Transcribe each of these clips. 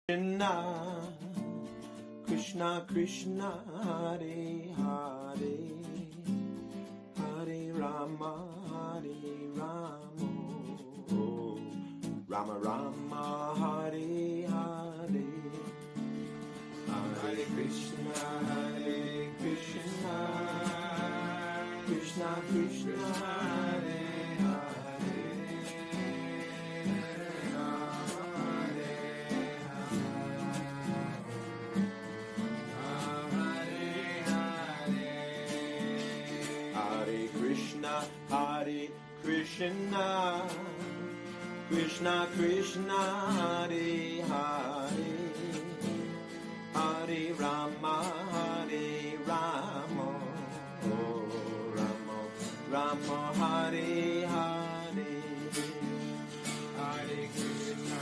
Krishna, Krishna Krishna, Hare Hare, Hare Rama, Rama Rama, Hare Hare, Hare Krishna, Krishna Krishna, Hare Hare, Hare Krishna, Krishna Krishna, Hare Hare, Hare Rama, oh Rama, Rama, Hare Hare, Hare Krishna,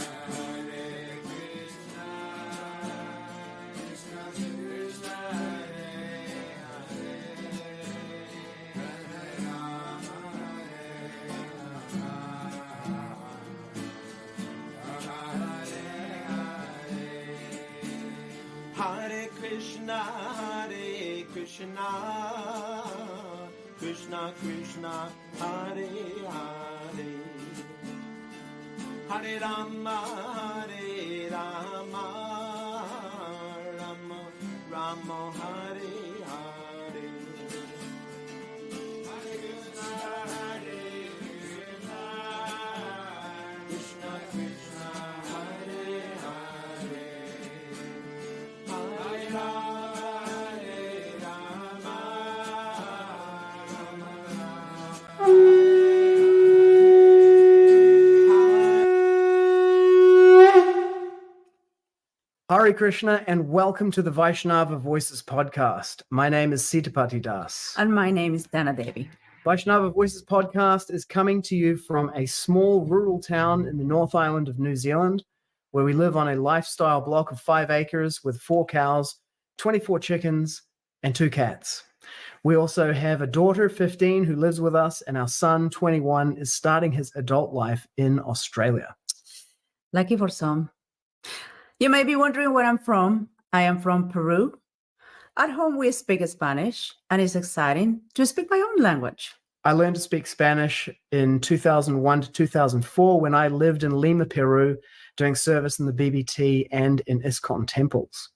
Krishna Krishna, Hare Krishna, Krishna Krishna, Hare Hare, Hare Rama, Rama, Rama, Hare Hare, Hare Krishna, Krishna Krishna, Hare Hare, Hare Rama, Hare Krishna and welcome to the Vaishnava Voices podcast. My name is Sitapati Das. And my name is Dana Devi. Vaishnava Voices podcast is coming to you from a small rural town in the North Island of New Zealand, where we live on a lifestyle block of 5 acres with 4 cows, 24 chickens, and 2 cats. We also have a daughter, 15, who lives with us, and our son, 21, is starting his adult life in Australia. Lucky for some. You may be wondering where I'm from. I am from Peru. At home, we speak Spanish, and it's exciting to speak my own language. I learned to speak Spanish in 2001 to 2004 when I lived in Lima, Peru, doing service in the BBT and in ISKCON temples.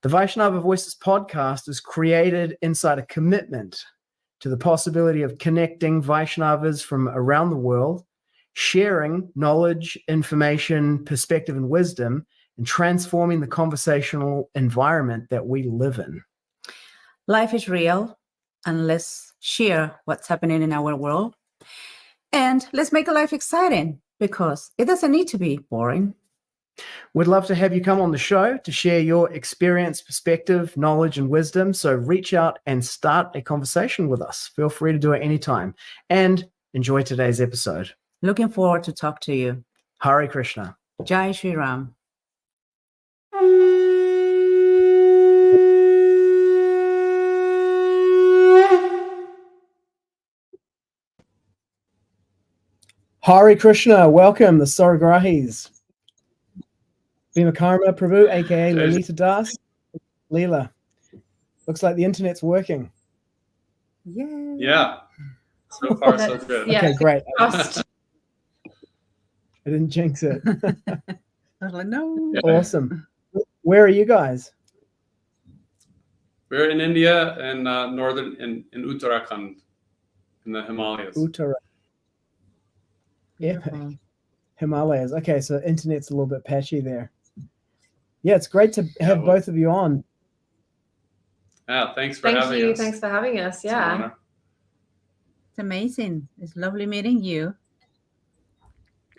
The Vaishnava Voices podcast is created inside a commitment to the possibility of connecting Vaishnavas from around the world, sharing knowledge, information, perspective, and wisdom, and transforming the conversational environment that we live in. Life is real, and let's share what's happening in our world. And let's make life exciting, because it doesn't need to be boring. We'd love to have you come on the show to share your experience, perspective, knowledge, and wisdom. So reach out and start a conversation with us. Feel free to do it anytime. And enjoy today's episode. Looking forward to talk to you. Hare Krishna. Jai Shri Ram. Hare Krishna. Welcome, the Saragrahis. Bhima Karma Prabhu, aka Lalita Das, Lila. Looks like the internet's working. Yay. Yeah. So far, so good. Okay, great. I didn't jinx it. I was like, no. Yeah. Awesome. Where are you guys? We're in India and northern in Uttarakhand, in the Himalayas. Yeah, Himalayas. Okay, so internet's a little bit patchy there. Yeah, it's great to have both of you on. Yeah, thanks for having us. Thanks for having us. It's an Yeah. honor. It's amazing. It's lovely meeting you.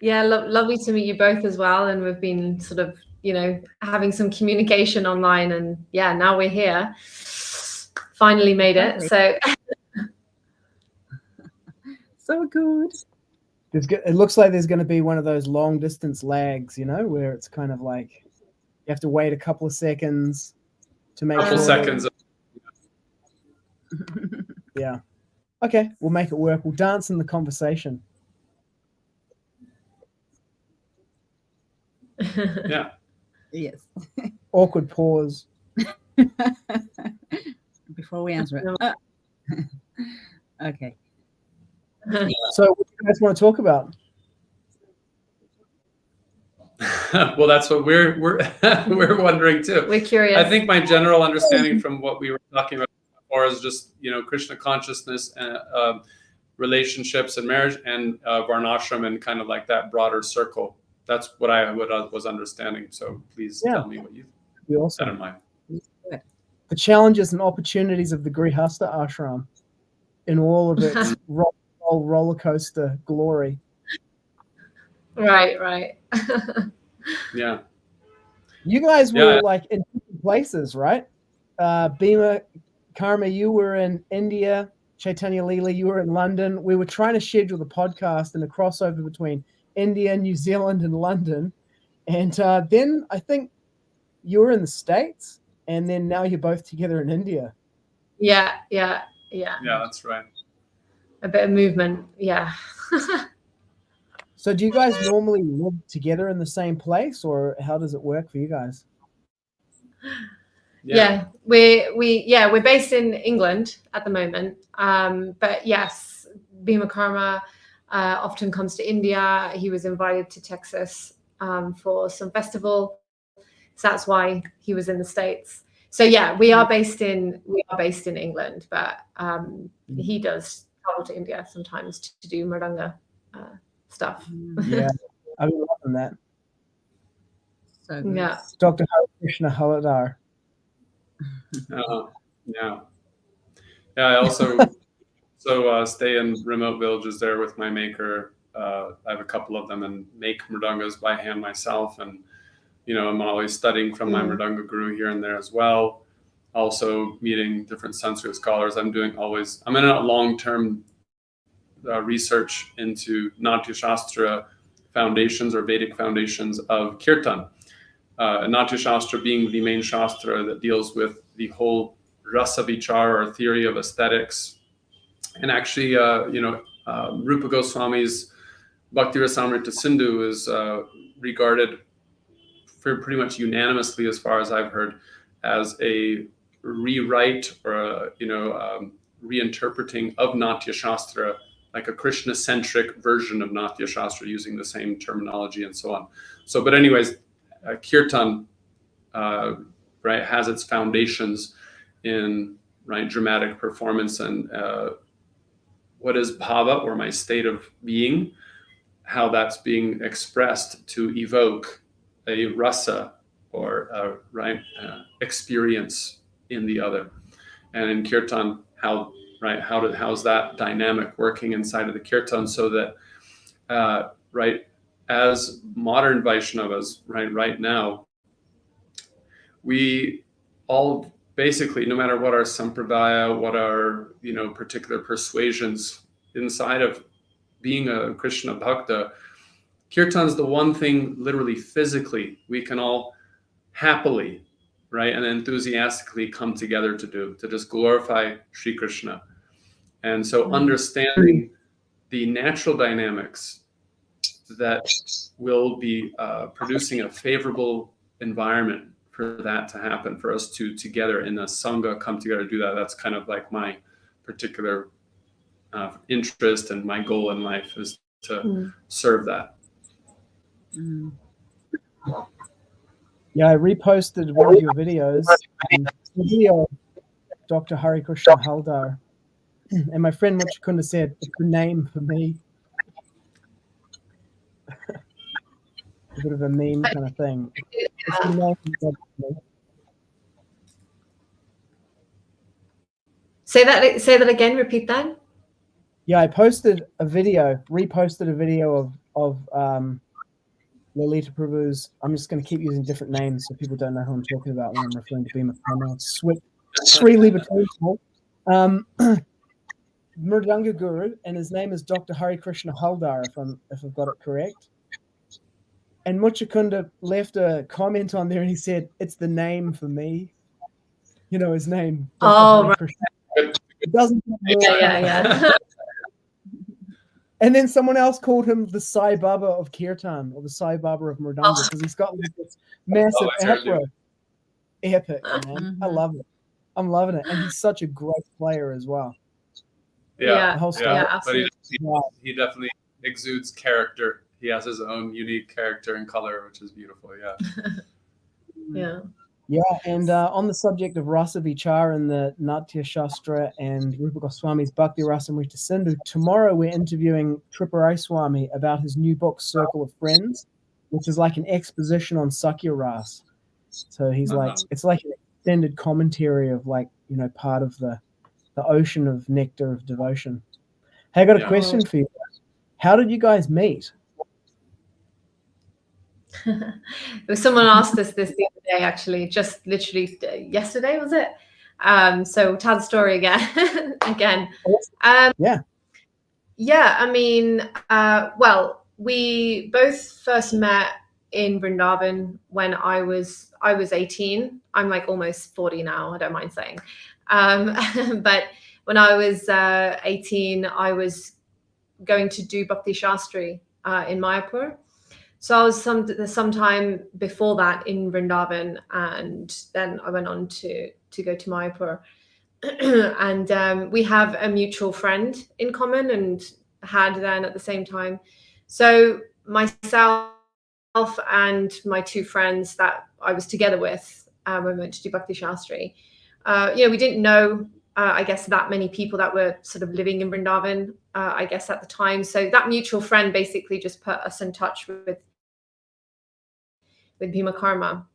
Yeah, lovely to meet you both as well. And we've been sort of, having some communication online, and yeah, now we're here. Finally made it. So So good. It looks like there's going to be one of those long distance lags, where it's kind of like you have to wait a couple of seconds to make Couple sure. seconds. Yeah. Okay, we'll make it work. We'll dance in the conversation. Yeah. Yes. Awkward pause. Before we answer it. Okay. So what do you guys want to talk about? Well, that's what we're we're wondering too. We're curious. I think my general understanding from what we were talking about before is just, you know, Krishna consciousness and relationships and marriage and varnashram and kind of like that broader circle. That's what I was understanding. So please tell me what you had in mind. The challenges and opportunities of the grhasta ashram in all of its roller coaster glory. Right. Yeah. You guys were like in different places, right? Bhima Karma, you were in India. Chaitanya-Lila, you were in London. We were trying to schedule the podcast and a crossover between India, New Zealand, and London. And then I think you were in the States, and then now you're both together in India. Yeah. Yeah, that's right. A bit of movement. Yeah. So do you guys normally live together in the same place, or how does it work for you guys? Yeah, we're based in England at the moment. But yes, Bhima Karma often comes to India. He was invited to Texas for some festival, so that's why he was in the States. So yeah, we are based in England, but he does travel to India sometimes to do mridanga stuff. Yeah, I've been loving that. So good. Yeah. Dr. Krishna Haldar. Yeah. I also stay in remote villages there with my maker. I have a couple of them and make mridangas by hand myself. And, you know, I'm always studying from my mridanga guru here and there as well. Also meeting different Sanskrit scholars. I'm in a long-term research into Natya Shastra foundations or Vedic foundations of Kirtan. Natya Shastra being the main Shastra that deals with the whole rasa vichar or theory of aesthetics. And actually, Rupa Goswami's Bhakti Rasamrita Sindhu is regarded for pretty much unanimously, as far as I've heard, as a rewrite or a reinterpreting of Natya Shastra, like a Krishna-centric version of Natya Shastra using the same terminology and so on. So, but anyways, Kirtan, has its foundations in dramatic performance and what is bhava, or my state of being, how that's being expressed to evoke a rasa or experience in the other. And in Kirtan, how's that dynamic working inside of the Kirtan, so that as modern Vaishnavas, right now, we all basically, no matter what our sampradaya, what our particular persuasions inside of being a Krishna bhakta, Kirtan's the one thing literally physically we can all happily, and enthusiastically come together to just glorify Sri Krishna. And so understanding the natural dynamics that will be producing a favorable environment for that to happen, for us to together in a sangha come together to do that. That's kind of like my particular interest, and my goal in life is to serve that. Yeah, I reposted one of your videos, the video of Dr. Hari Krishna Haldar, and my friend Muchakunda said, it's the name for me. A bit of a meme kind of thing. It's the name for me. Say that again, repeat that. Yeah, I reposted a video of Lalita Prabhu's. I'm just going to keep using different names so people don't know who I'm talking about when I'm referring to Bhima Karma. Sri Libertation. Mridanga Guru, and his name is Dr. Hari Krishna Haldar, if I've got it correct. And Muchakunda left a comment on there, and he said, "It's the name for me." His name. Dr. Hari Krishna. It doesn't. Yeah. And then someone else called him the Sai Baba of Kirtan, or the Sai Baba of Mridanga, because he's got like this massive I heard afro. Epic, man. Mhm. I love it. I'm loving it. And he's such a great player as well. Yeah, The whole yeah. style. But absolutely. he definitely exudes character. He has his own unique character and color, which is beautiful. Yeah. Yeah. Yeah, and on the subject of Rasa Vichar and the Natya Shastra and Rupa Goswami's Bhakti Rasamrita Sindhu, tomorrow we're interviewing Tripurai Swami about his new book, Circle of Friends, which is like an exposition on Sakya Ras. So he's like, it's like an extended commentary of like, you know, part of the ocean of nectar of devotion. Hey, I got a Yeah. question for you. How did you guys meet? Someone asked us this the other day, actually, just literally yesterday, was it? So we'll tell the story again. again. Yeah. Yeah, I mean, well, we both first met in Vrndavan when I was 18. I'm like almost 40 now, I don't mind saying. But when I was 18, I was going to do Bhakti Shastri in Mayapur. So I was sometime before that in Vrndavan, and then I went on to go to Mayapur. And we have a mutual friend in common and had then at the same time. So myself and my two friends that I was together with when we went to do Bhakti Shastri, we didn't know, I guess, that many people that were sort of living in Vrndavan, I guess, at the time. So that mutual friend basically just put us in touch with Bhima Karma.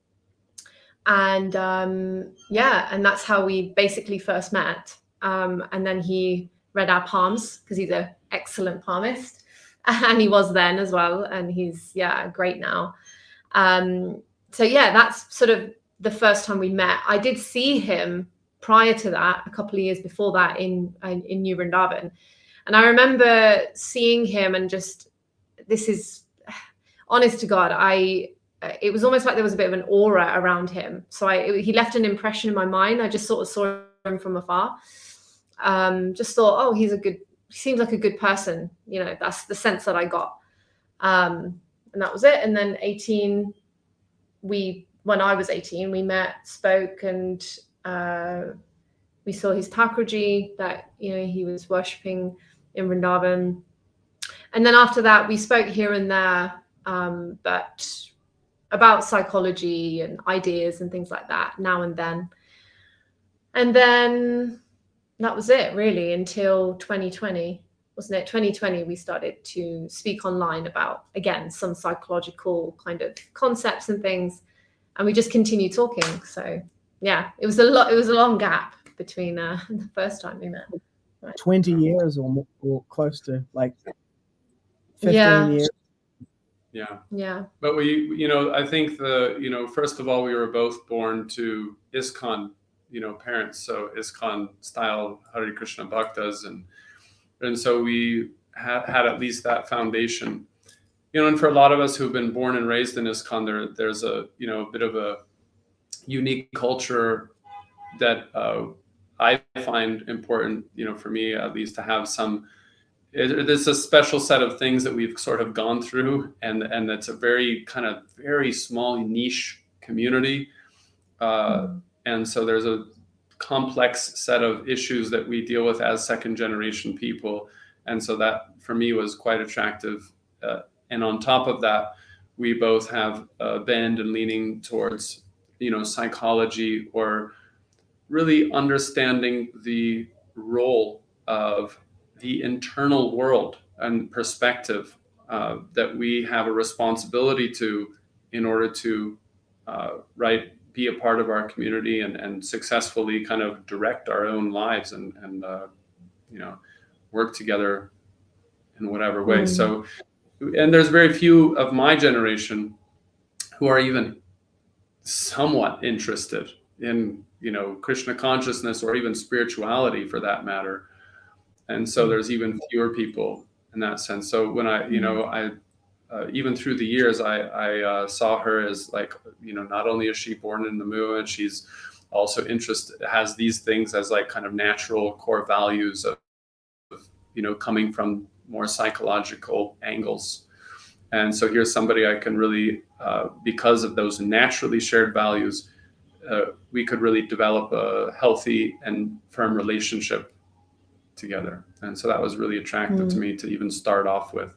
And and that's how we basically first met. And then he read our palms because he's an excellent palmist, and he was then as well. And he's great now. So that's sort of the first time we met. I did see him prior to that, a couple of years before that, in New Vrndavan, and I remember seeing him and just, this is honest to God, it was almost like there was a bit of an aura around him. So he left an impression in my mind. I just sort of saw him from afar. Just thought, oh, he seems like a good person. You know, that's the sense that I got. And that was it. And then when I was 18, we met, spoke, and we saw his Thakurji that, he was worshipping in Vrndavan. And then after that, we spoke here and there, but about psychology and ideas and things like that now and then. And then that was it really until 2020, wasn't it? 2020, we started to speak online about, again, some psychological kind of concepts and things. And we just continued talking. So yeah, it was a long gap between the first time we met. Right. 20 years or close to like 15 years. Yeah. But I think first of all, we were both born to ISKCON, parents. So ISKCON style Hare Krishna Bhaktas. And so we had at least that foundation, and for a lot of us who've been born and raised in ISKCON, there's a, bit of a unique culture that I find important, for me at least, to have some. There's a special set of things that we've sort of gone through, and it's a very small niche community, and so there's a complex set of issues that we deal with as second generation people, and so that for me was quite attractive. And on top of that, we both have a bend and leaning towards psychology, or really understanding the role of the internal world and perspective that we have a responsibility to, in order to be a part of our community and successfully kind of direct our own lives and work together in whatever way. So, and there's very few of my generation who are even somewhat interested in Krishna consciousness, or even spirituality for that matter. And so there's even fewer people in that sense. So when I even through the years, I saw her as like, not only is she born in the movement, she's also has these things as like kind of natural core values of coming from more psychological angles. And so here's somebody I can really, because of those naturally shared values, we could really develop a healthy and firm relationship together. And so that was really attractive to me to even start off with.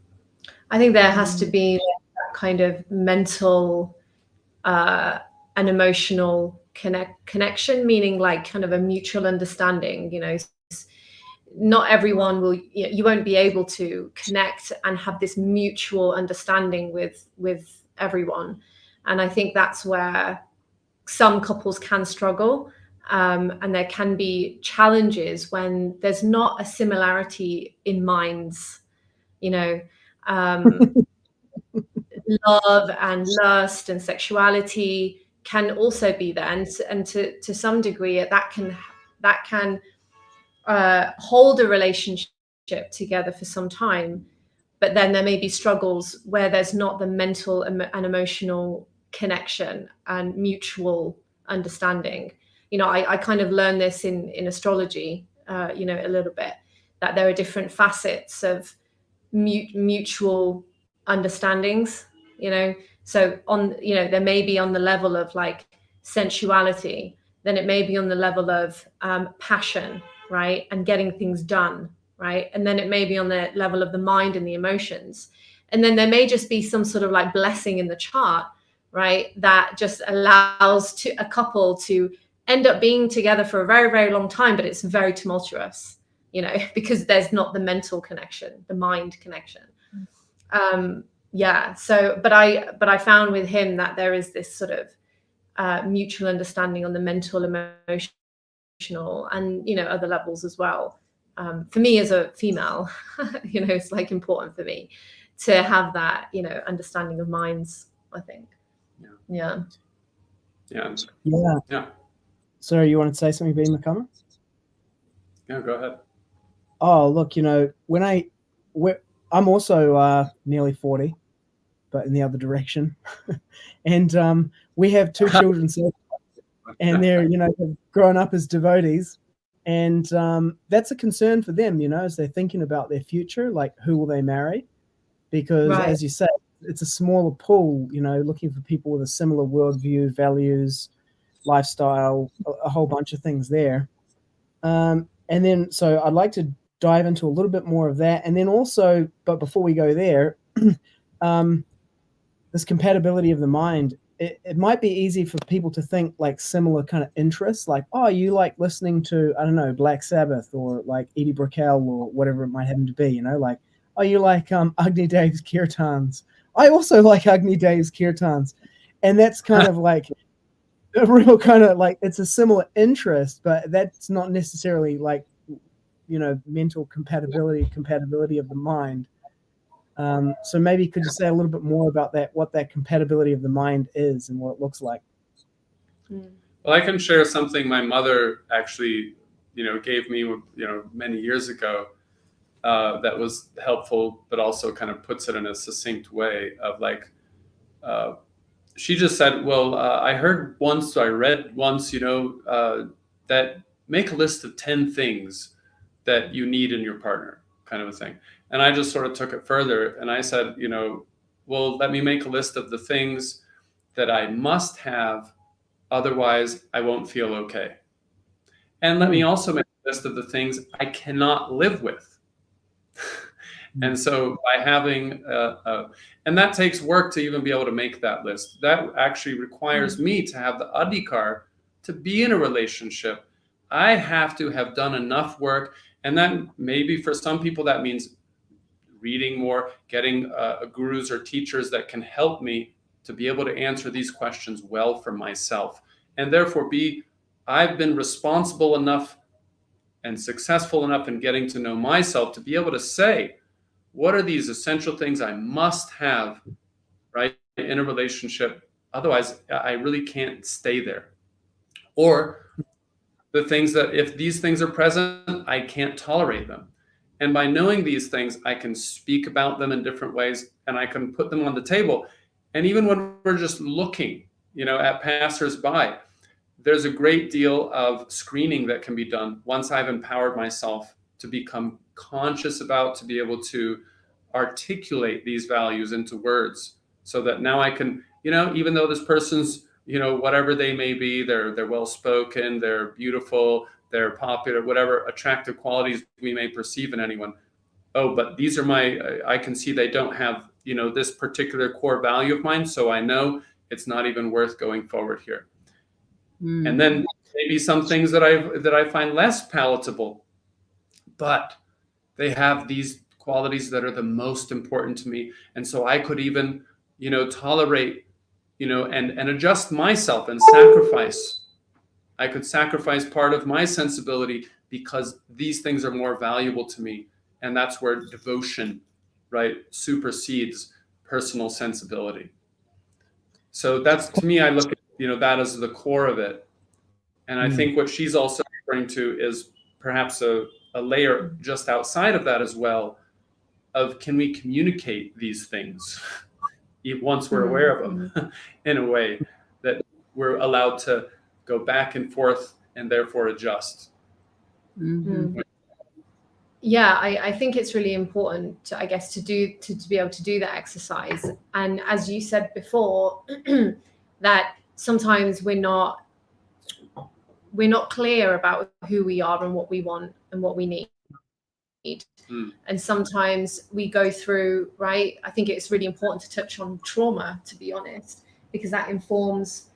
I think there has to be that kind of mental and emotional connection, meaning like kind of a mutual understanding. You know, not everyone will, you won't be able to connect and have this mutual understanding with everyone. And I think that's where some couples can struggle. And there can be challenges when there's not a similarity in minds, you know, love and lust and sexuality can also be there. And to some degree that can hold a relationship together for some time, but then there may be struggles where there's not the mental and emotional connection and mutual understanding. You know, I kind of learned this in astrology, you know, a little bit, that there are different facets of mutual understandings, you know. So on, you know, there may be on the level of like sensuality, then it may be on the level of passion, right, and getting things done, right, and then it may be on the level of the mind and the emotions, and then there may just be some sort of like blessing in the chart, right, that just allows to a couple to end up being together for a very, very long time, but it's very tumultuous, you know, because there's not the mental connection, the mind connection. Yeah. So, but I found with him that there is this sort of mutual understanding on the mental, emotional, and, you know, other levels as well. For me as a female, you know, it's like important for me to have that, you know, understanding of minds, I think. Yeah. Sorry, you wanted to say something, Bhima Karma? Yeah, go ahead. Oh, look, you know, I'm also nearly 40, but in the other direction. And we have 2 children, so, and they're, you know, they've grown up as devotees. And that's a concern for them, you know, as they're thinking about their future, like who will they marry? Because as you say, it's a smaller pool, you know, looking for people with a similar worldview, values, lifestyle, a whole bunch of things there. And then, so I'd like to dive into a little bit more of that. And then also, but before we go there, this compatibility of the mind, it might be easy for people to think like similar kind of interests, like, oh, you like listening to, I don't know, Black Sabbath or like Edie Brickell or whatever it might happen to be, you know, like, oh, you like Agni Dev's kirtans. I also like Agni Dev's kirtans. And that's kind of like a real kind of like, it's a similar interest, but that's not necessarily like, you know, mental compatibility of the mind. So maybe could you say a little bit more about that, what that compatibility of the mind is and what it looks like? Well, I can share something my mother actually, you know, gave me, you know, many years ago, that was helpful, but also kind of puts it in a succinct way of like, she just said, well, I read once, you know, that make a list of 10 things that you need in your partner, kind of a thing. And I just sort of took it further and I said, you know, well, let me make a list of the things that I must have, otherwise I won't feel okay. And let me also make a list of the things I cannot live with. And so by having, and that takes work to even be able to make that list. That actually requires me to have the adhikar to be in a relationship. I have to have done enough work. And then maybe for some people, that means reading more, getting gurus or teachers that can help me to be able to answer these questions well for myself. And therefore I've been responsible enough and successful enough in getting to know myself to be able to say, what are these essential things I must have, right, in a relationship? Otherwise, I really can't stay there. Or the things that if these things are present, I can't tolerate them. And by knowing these things, I can speak about them in different ways and I can put them on the table. And even when we're just looking, you know, at passersby, there's a great deal of screening that can be done once I've empowered myself to become conscious about, to be able to articulate these values into words, so that now I can, even though this person's, whatever they may be, they're well spoken, they're beautiful, they're popular, whatever attractive qualities we may perceive in anyone. Oh, but these are I can see they don't have, this particular core value of mine. So I know it's not even worth going forward here. And then maybe some things that I find less palatable, but they have these qualities that are the most important to me. And so I could even, tolerate, and adjust myself and sacrifice. I could sacrifice part of my sensibility because these things are more valuable to me. And that's where devotion, right, supersedes personal sensibility. So that's, to me, I look at, that as the core of it. And I think what she's also referring to is perhaps a layer just outside of that as well, of can we communicate these things once we're aware of them in a way that we're allowed to go back and forth and therefore adjust. Yeah, I think it's really important to, I guess, to be able to do that exercise. And as you said before, that sometimes we're not clear about who we are and what we want and what we need. And sometimes we go through, right? I think it's really important to touch on trauma, to be honest, because that informs,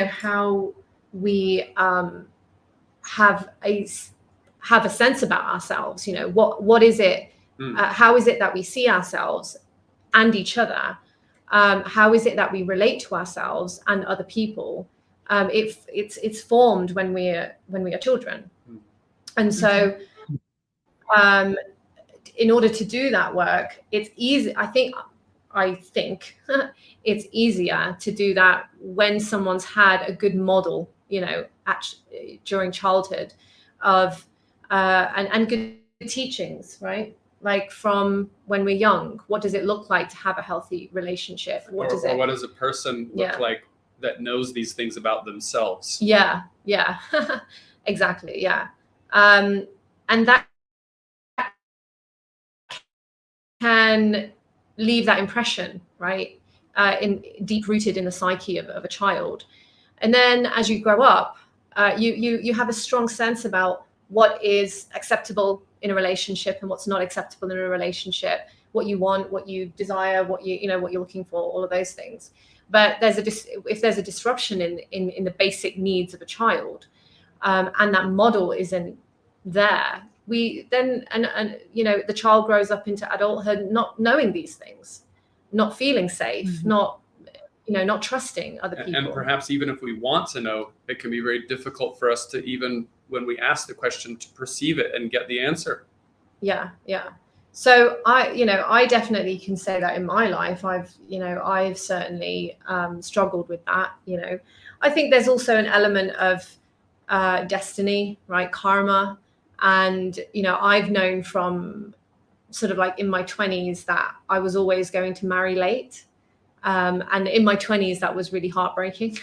how we have a sense about ourselves. What is it? How is it that we see ourselves and each other? How is it that we relate to ourselves and other people? It's formed when we are children, and so in order to do that work, it's easy. I think it's easier to do that when someone's had a good model, during childhood of and good teachings, right? Like from when we're young, what does it look like to have a healthy relationship? What does a person look like that knows these things about themselves? Yeah, exactly. Yeah. And that can leave that impression, right? In deep rooted in the psyche of a child. And then as you grow up, you have a strong sense about what is acceptable in a relationship and what's not acceptable in a relationship, what you want, what you desire, what you're looking for, all of those things. But if there's a disruption in the basic needs of a child, and that model isn't there, the child grows up into adulthood not knowing these things, not feeling safe, not trusting other people. And perhaps even if we want to know, it can be very difficult for us to, even when we ask the question, to perceive it and get the answer. Yeah. So I definitely can say that in my life, I've certainly struggled with that. I think there's also an element of destiny, right? Karma. And, I've known from sort of like in my 20s that I was always going to marry late. And in my 20s, that was really heartbreaking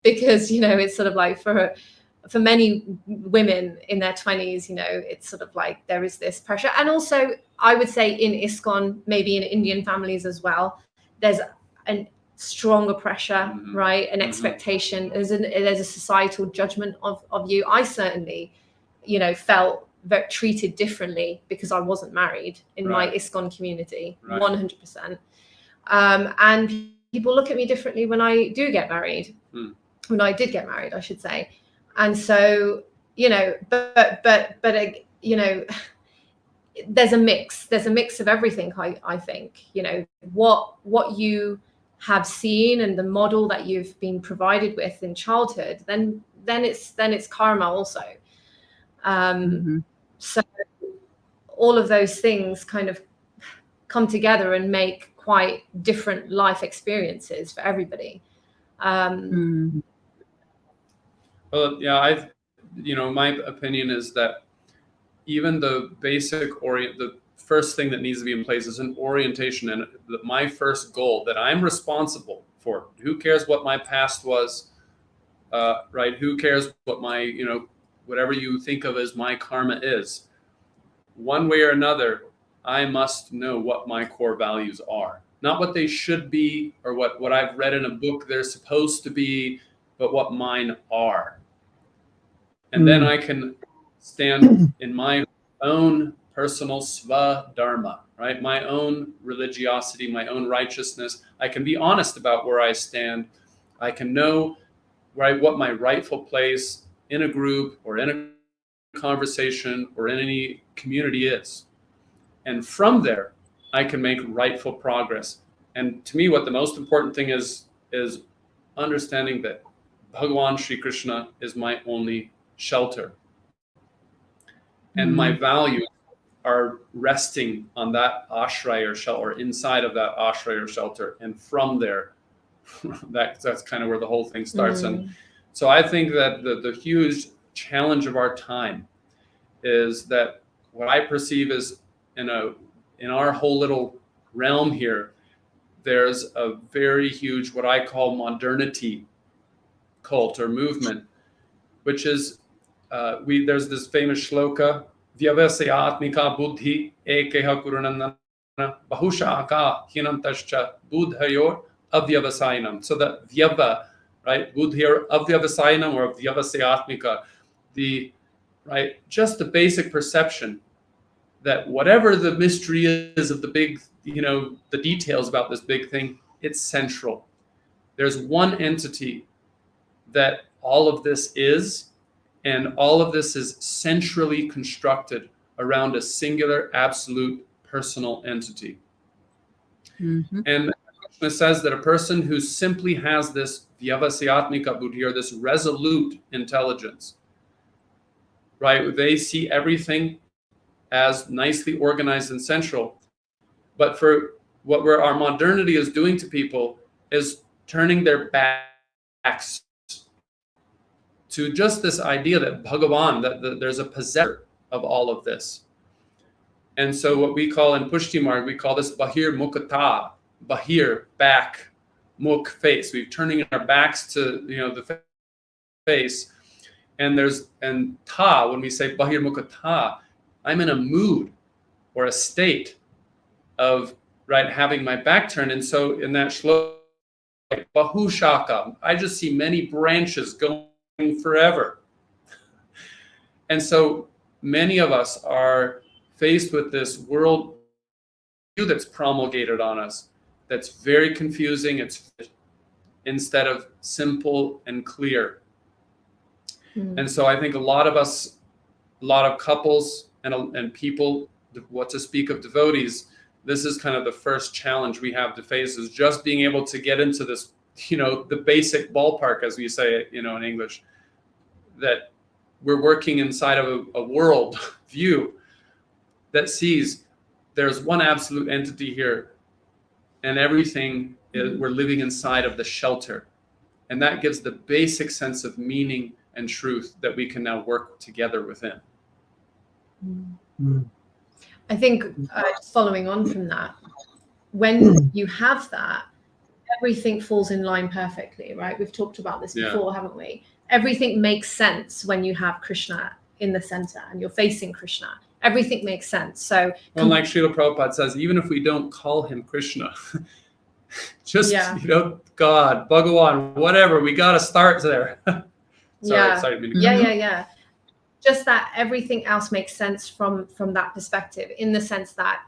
because, it's sort of like for many women in their 20s, it's sort of like there is this pressure. And also, I would say in ISKCON, maybe in Indian families as well, there's a stronger pressure, right? An expectation. There's a societal judgment of you. I certainly, felt treated differently because I wasn't married in my ISKCON community, 100%. And people look at me differently when I do get married, when I did get married, I should say. And so, but there's a mix of everything. I think, what you have seen and the model that you've been provided with in childhood, then it's karma also. So all of those things kind of come together and make quite different life experiences for everybody. Well, yeah, my opinion is that even the the first thing that needs to be in place is an orientation, and my first goal that I'm responsible for. Who cares what my past was, right? Who cares what my, whatever you think of as my karma is? One way or another, I must know what my core values are. Not what they should be or what I've read in a book they're supposed to be, but what mine are. And then I can stand in my own personal sva dharma, right? My own religiosity, my own righteousness. I can be honest about where I stand. I can know what my rightful place in a group or in a conversation or in any community is. And from there, I can make rightful progress. And to me, what the most important thing is understanding that Bhagavan Sri Krishna is my only shelter. And my values are resting on that ashray or shelter, or inside of that ashray or shelter. And from there, that's kind of where the whole thing starts. And so I think that the huge challenge of our time is that what I perceive is in our whole little realm here, there's a very huge, what I call modernity cult or movement, which is, there's this famous shloka, Vyavasayatmika buddhi ekeha kurunandana bahushaka hinantascha buddhayor avyavasayanam. So the vyava, right, buddhi or avyavasayanam or vyavasayatmika, just the basic perception that whatever the mystery is of the big, the details about this big thing, it's central. There's one entity that all of this is, and all of this is centrally constructed around a singular, absolute, personal entity. And Krishna says that a person who simply has this vyavasyatmika buddhi, or this resolute intelligence, right? They see everything as nicely organized and central. But for what our modernity is doing to people is turning their backs to just this idea that Bhagavan, that there's a possessor of all of this. And so what we call in Pushti Marg, we call this Bahir Mukata, Bahir, back, Muk, face. We're turning our backs to the face. And Ta, when we say Bahir Mukata, I'm in a mood or a state of having my back turned. And so in that shloka, Bahushaka, I just see many branches going forever. And so many of us are faced with this world view that's promulgated on us, that's very confusing. It's instead of simple and clear. And so I think a lot of couples and people, what to speak of devotees, this is kind of the first challenge we have to face, is just being able to get into this, the basic ballpark, as we say, in English, that we're working inside of a world view that sees there's one absolute entity here, and everything we're living inside of the shelter. And that gives the basic sense of meaning and truth that we can now work together within. I think just following on from that, when you have that, everything falls in line perfectly, right? We've talked about this before, haven't we? Everything makes sense when you have Krishna in the center and you're facing Krishna. Everything makes sense. So, well, like Srila Prabhupada says, even if we don't call him Krishna, just God, Bhagavan, whatever, we got to start there. Sorry. Just that everything else makes sense from that perspective, in the sense that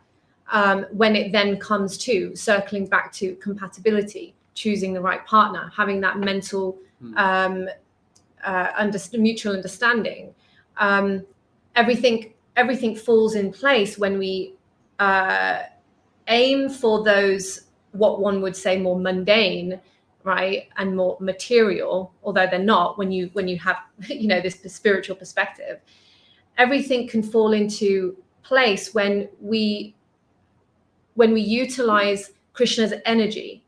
when it then comes to circling back to compatibility, choosing the right partner, having that mental mutual understanding, everything falls in place when we aim for those, what one would say, more mundane, right, and more material, although they're not, when you have this spiritual perspective. Everything can fall into place when we utilize Krishna's energy,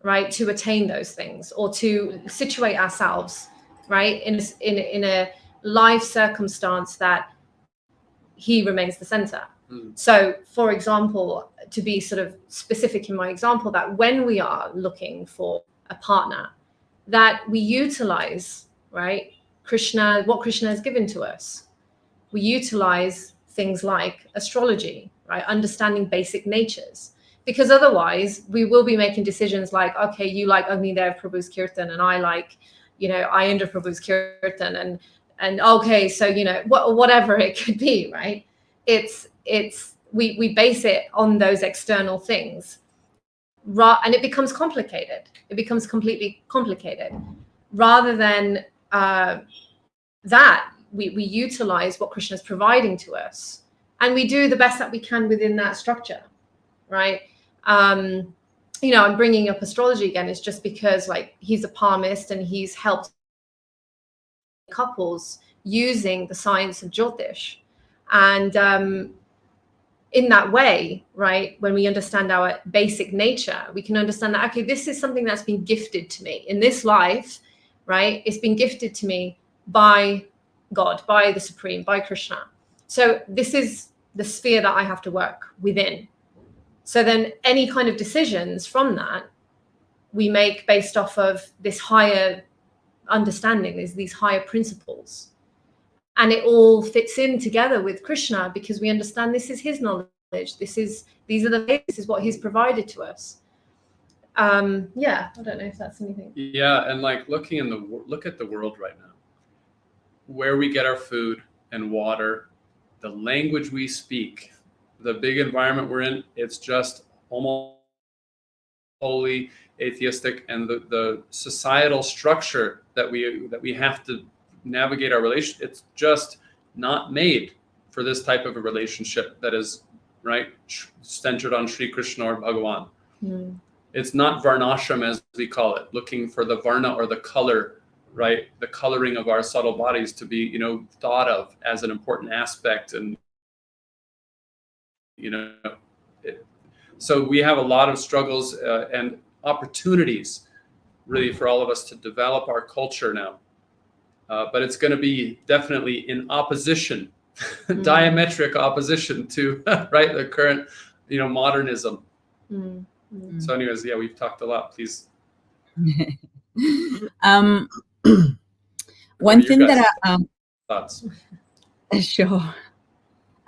right, to attain those things, or to situate ourselves, right, in a life circumstance that he remains the center. So, for example, to be sort of specific in my example, that when we are looking for a partner, that we utilize, right, Krishna, what Krishna has given to us. We utilize things like astrology, right? Understanding basic natures. Because otherwise we will be making decisions like, okay, you like Agnidev Prabhu's Kirtan and I like, Ayendra Prabhu's Kirtan and okay, so, whatever it could be, right? We base it on those external things. And it becomes complicated. It becomes completely complicated. Rather than that, we utilize what Krishna is providing to us, and we do the best that we can within that structure, right? I'm bringing up astrology again. It's just because like he's a palmist and he's helped couples using the science of Jyotish, and in that way, right, when we understand our basic nature, we can understand that, okay, this is something that's been gifted to me in this life, right? It's been gifted to me by God, by the Supreme, by Krishna. So this is the sphere that I have to work within. So then any kind of decisions from that we make based off of this higher understanding, these higher principles. And it all fits in together with Krishna because we understand this is his knowledge. These are the ways, this is what he's provided to us. Yeah, I don't know if that's anything. Yeah, and like look at the world right now, where we get our food and water, the language we speak, the big environment we're in, it's just almost wholly atheistic, and the societal structure that we have to navigate our relationship, it's just not made for this type of a relationship that is right centered on Sri Krishna or Bhagavan. It's not varnashram as we call it, looking for the varna or the color, right? The coloring of our subtle bodies to be, thought of as an important aspect. And, so we have a lot of struggles and opportunities really for all of us to develop our culture now. But it's going to be definitely in opposition, diametric opposition to right the current, modernism. So, anyways, yeah, we've talked a lot. Please. One thing that thoughts. Sure.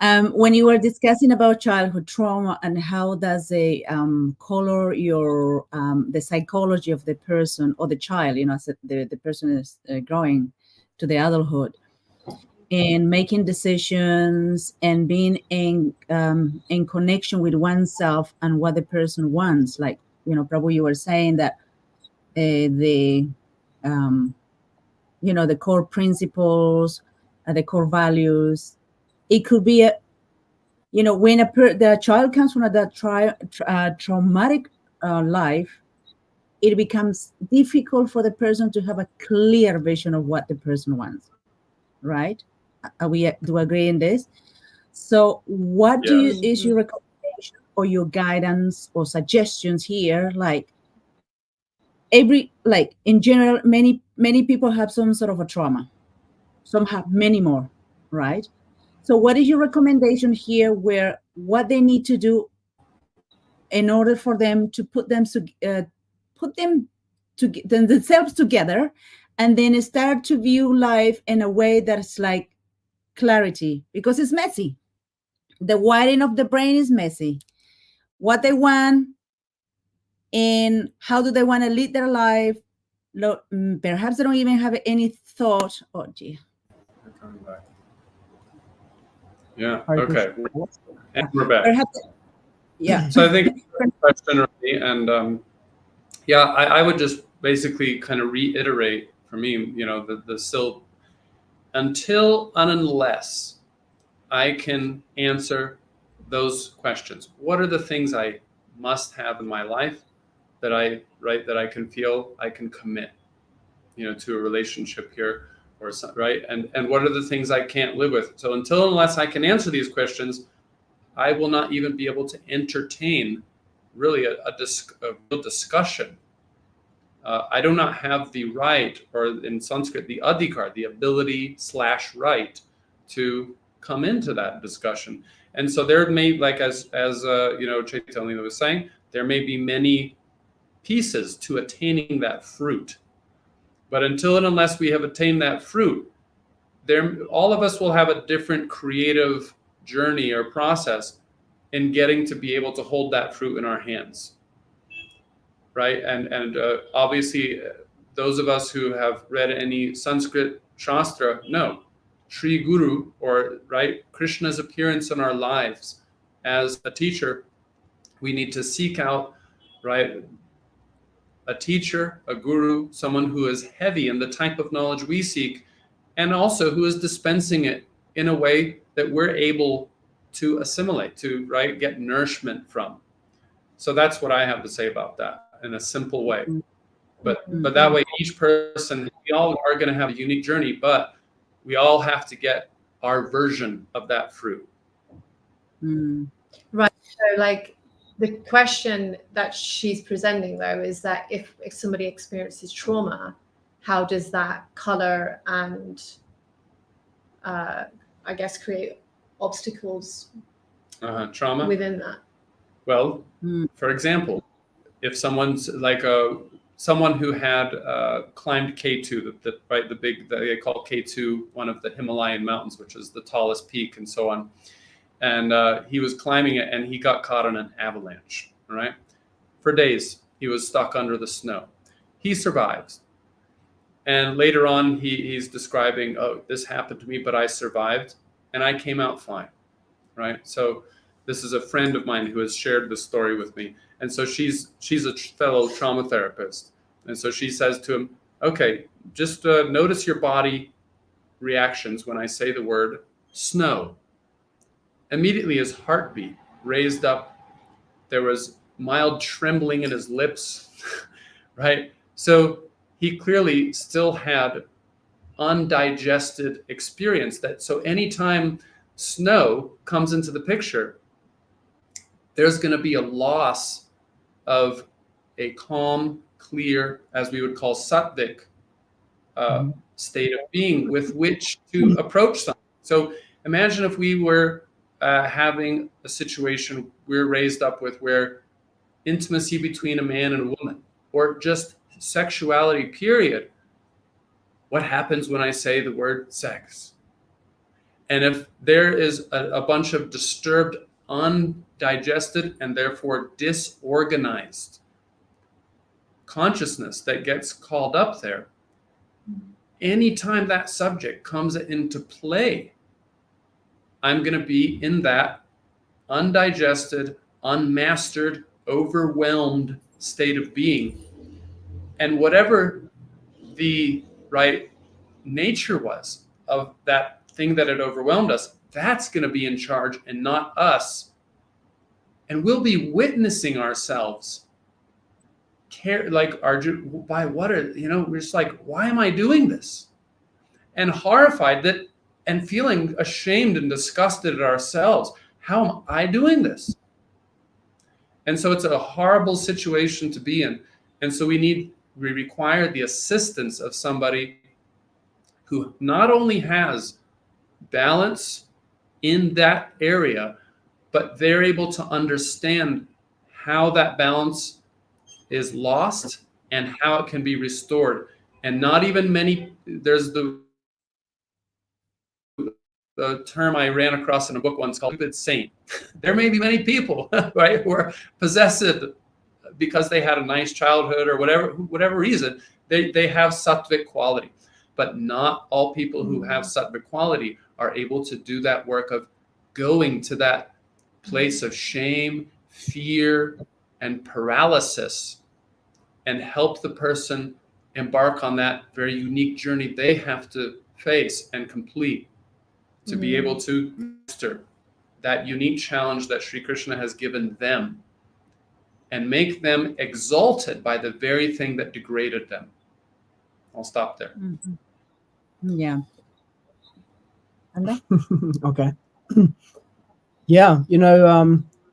When you were discussing about childhood trauma and how does it color your the psychology of the person or the child, as the person is growing to the adulthood and making decisions and being in connection with oneself and what the person wants. Like, Prabhu, you were saying that the core principles, the core values, it could be when the child comes from a traumatic life, it becomes difficult for the person to have a clear vision of what the person wants, right? Do you agree in this? So what is your recommendation or your guidance or suggestions here? Like in general, many people have some sort of a trauma. Some have many more, right? So what is your recommendation here where what they need to do in order for them to put themselves together and then start to view life in a way that's like clarity, because it's messy. The wiring of the brain is messy. What they want and how do they want to lead their life? Perhaps they don't even have any thought. Oh, gee. They're coming back. Yeah. Okay. And we're back. Yeah. So I think question really, and I would just basically kind of reiterate for me, the still until and unless I can answer those questions. What are the things I must have in my life that I can feel I can commit, to a relationship here, or right? And what are the things I can't live with? So until unless I can answer these questions, I will not even be able to entertain really a real discussion. I do not have the right, or in Sanskrit, the adhikar, the ability / right to come into that discussion. And so there may, like as Chaitanya-Lila was saying, there may be many pieces to attaining that fruit. But until and unless we have attained that fruit, all of us will have a different creative journey or process in getting to be able to hold that fruit in our hands, right? And obviously, those of us who have read any Sanskrit Shastra know Sri Guru, or right, Krishna's appearance in our lives as a teacher. We need to seek out, right, a teacher, a guru, someone who is heavy in the type of knowledge we seek, and also who is dispensing it in a way that we're able to assimilate, to, right, get nourishment from. So that's what I have to say about that in a simple way. But that way, each person, we all are going to have a unique journey, but we all have to get our version of that fruit. Right. So like the question that she's presenting though is that if somebody experiences trauma, how does that color and I guess create obstacles Trauma within that? Well, for example, if someone's like someone who had climbed K2, the big, they call K2 one of the Himalayan mountains, which is the tallest peak and so on. And he was climbing it and he got caught in an avalanche, right? For days, he was stuck under the snow. He survives. And later on, he's describing, oh, this happened to me, but I survived and I came out fine, right? So this is a friend of mine who has shared this story with me. And so she's a fellow trauma therapist. And so she says to him, okay, just notice your body reactions when I say the word snow. Immediately his heartbeat raised up. There was mild trembling in his lips, right? So he clearly still had undigested experience. So anytime snow comes into the picture, there's going to be a loss of a calm, clear, as we would call sattvic state of being with which to approach something. So imagine if we were having a situation we're raised up with where intimacy between a man and a woman, or just sexuality, period. What happens when I say the word sex? And if there is a bunch of disturbed, undigested, and therefore disorganized consciousness that gets called up there, anytime that subject comes into play, I'm going to be in that undigested, unmastered, overwhelmed state of being. And whatever the right nature was of that thing that had overwhelmed us, that's going to be in charge and not us. And we'll be witnessing ourselves like by what are, we're just like, why am I doing this? And horrified that, and feeling ashamed and disgusted at ourselves. How am I doing this? And so it's a horrible situation to be in. And so we require the assistance of somebody who not only has balance in that area, but they're able to understand how that balance is lost and how it can be restored. And not even many, there's the term I ran across in a book once called stupid saint. There may be many people, right, who are possessed because they had a nice childhood or whatever reason, they have sattvic quality. But not all people who have sattvic quality are able to do that work of going to that place of shame, fear, and paralysis and help the person embark on that very unique journey they have to face and complete to be able to master that unique challenge that Sri Krishna has given them and make them exalted by the very thing that degraded them. I'll stop there. Yeah. And Okay. Yeah,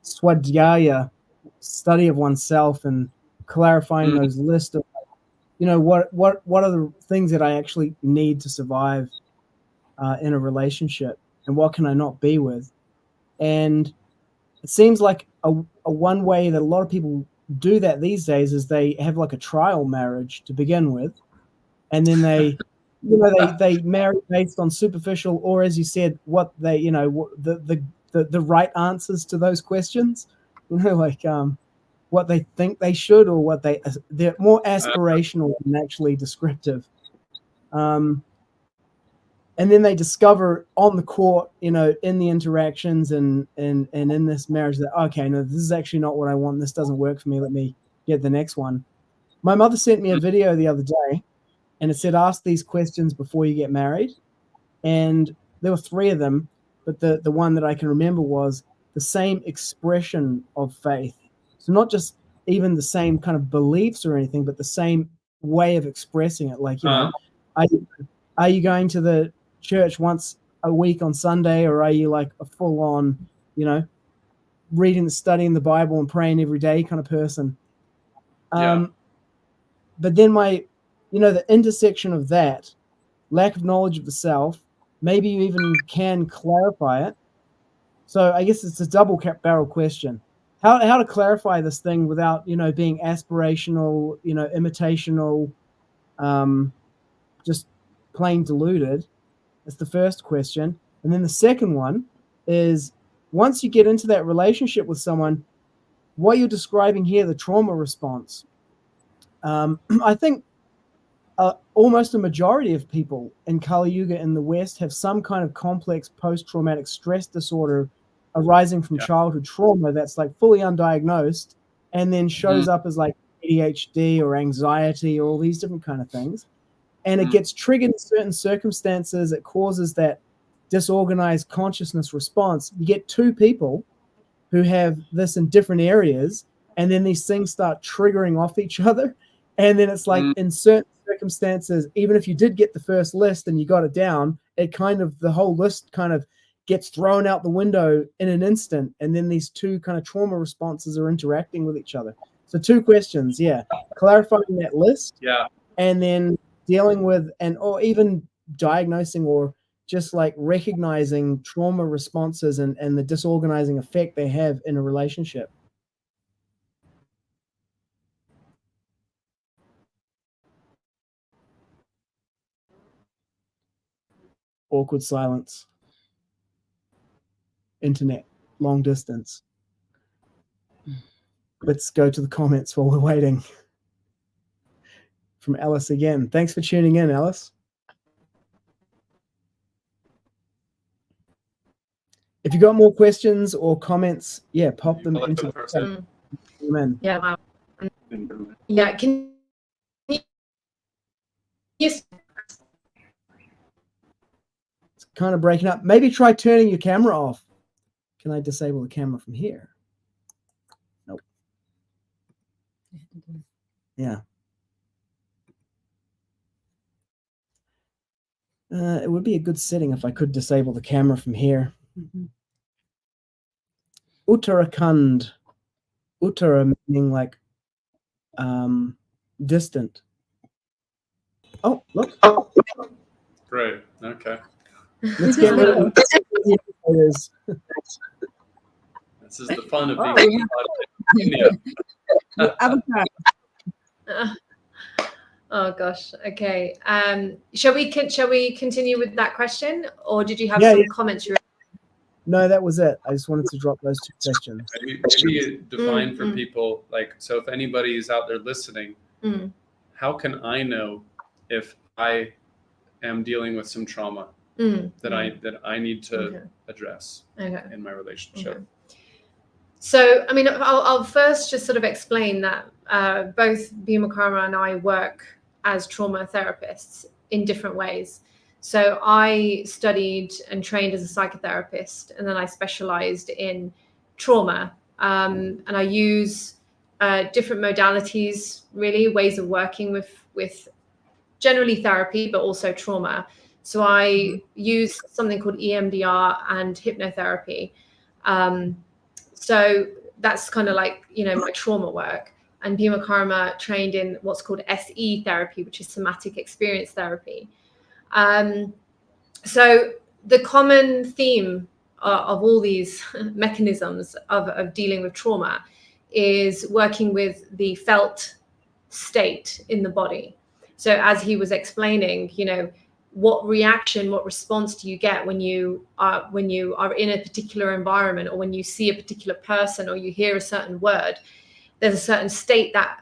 swadhyaya, study of oneself, and clarifying those lists of, what are the things that I actually need to survive in a relationship, and what can I not be with? And it seems like a one way that a lot of people do that these days is they have like a trial marriage to begin with, and then they they marry based on superficial, or as you said, what they the the right answers to those questions. Like what they think they should, or they're more aspirational than actually descriptive. And then they discover on the court, in the interactions and in this marriage that, okay, no, this is actually not what I want. This doesn't work for me. Let me get the next one. My mother sent me a video the other day, and it said, ask these questions before you get married. And there were 3 of them, but the one that I can remember was the same expression of faith. So not just even the same kind of beliefs or anything, but the same way of expressing it. Like, are you going to the church once a week on Sunday, or are you like a full on, reading, studying the Bible and praying every day kind of person? But then the intersection of that, lack of knowledge of the self, maybe you even can clarify it. So I guess it's a double barrel question. How to clarify this thing without, being aspirational, imitational, just plain deluded. That's the first question. And then the second one is, once you get into that relationship with someone, what you're describing here, the trauma response, I think almost a majority of people in Kali Yuga in the West have some kind of complex post-traumatic stress disorder arising from childhood trauma that's like fully undiagnosed, and then shows up as like ADHD or anxiety or all these different kind of things. And it gets triggered in certain circumstances. It causes that disorganized consciousness response. You get 2 people who have this in different areas, and then these things start triggering off each other. And then it's like in certain circumstances, even if you did get the first list and you got it down, it kind of, the whole list kind of gets thrown out the window in an instant. And then these 2 kind of trauma responses are interacting with each other. So 2 questions. Clarifying that list. And then dealing with, or even diagnosing, or just like recognizing trauma responses and the disorganizing effect they have in a relationship. Awkward silence. Internet, long distance. Let's go to the comments while we're waiting. From Alice again. Thanks for tuning in, Alice. If you got more questions or comments, pop them into the chat. Amen. Wow. Can you? Yes. It's kind of breaking up. Maybe try turning your camera off. Can I disable the camera from here? Nope. Yeah. It would be a good setting if I could disable the camera from here. Uttarakhand. Uttara meaning like distant. Oh, look. Great. Okay. Let's get rid of this is the fun of being in India. Oh gosh. Okay. Shall we continue with that question, or did you have some comments? No, that was it. I just wanted to drop those 2 questions. Maybe you define for people, like, so if anybody is out there listening, how can I know if I am dealing with some trauma that I need to address in my relationship? So, I mean, I'll first just sort of explain that both Bhima Karma and I work as trauma therapists in different ways. So I studied and trained as a psychotherapist, and then I specialized in trauma. And I use different modalities, really, ways of working with generally therapy, but also trauma. So I use something called EMDR and hypnotherapy. So that's kind of like, my trauma work. And Bhima Karma trained in what's called SE therapy, which is somatic experience therapy. So the common theme of all these mechanisms of dealing with trauma is working with the felt state in the body. So as he was explaining, what reaction, what response do you get when you are in a particular environment, or when you see a particular person, or you hear a certain word. There's a certain state that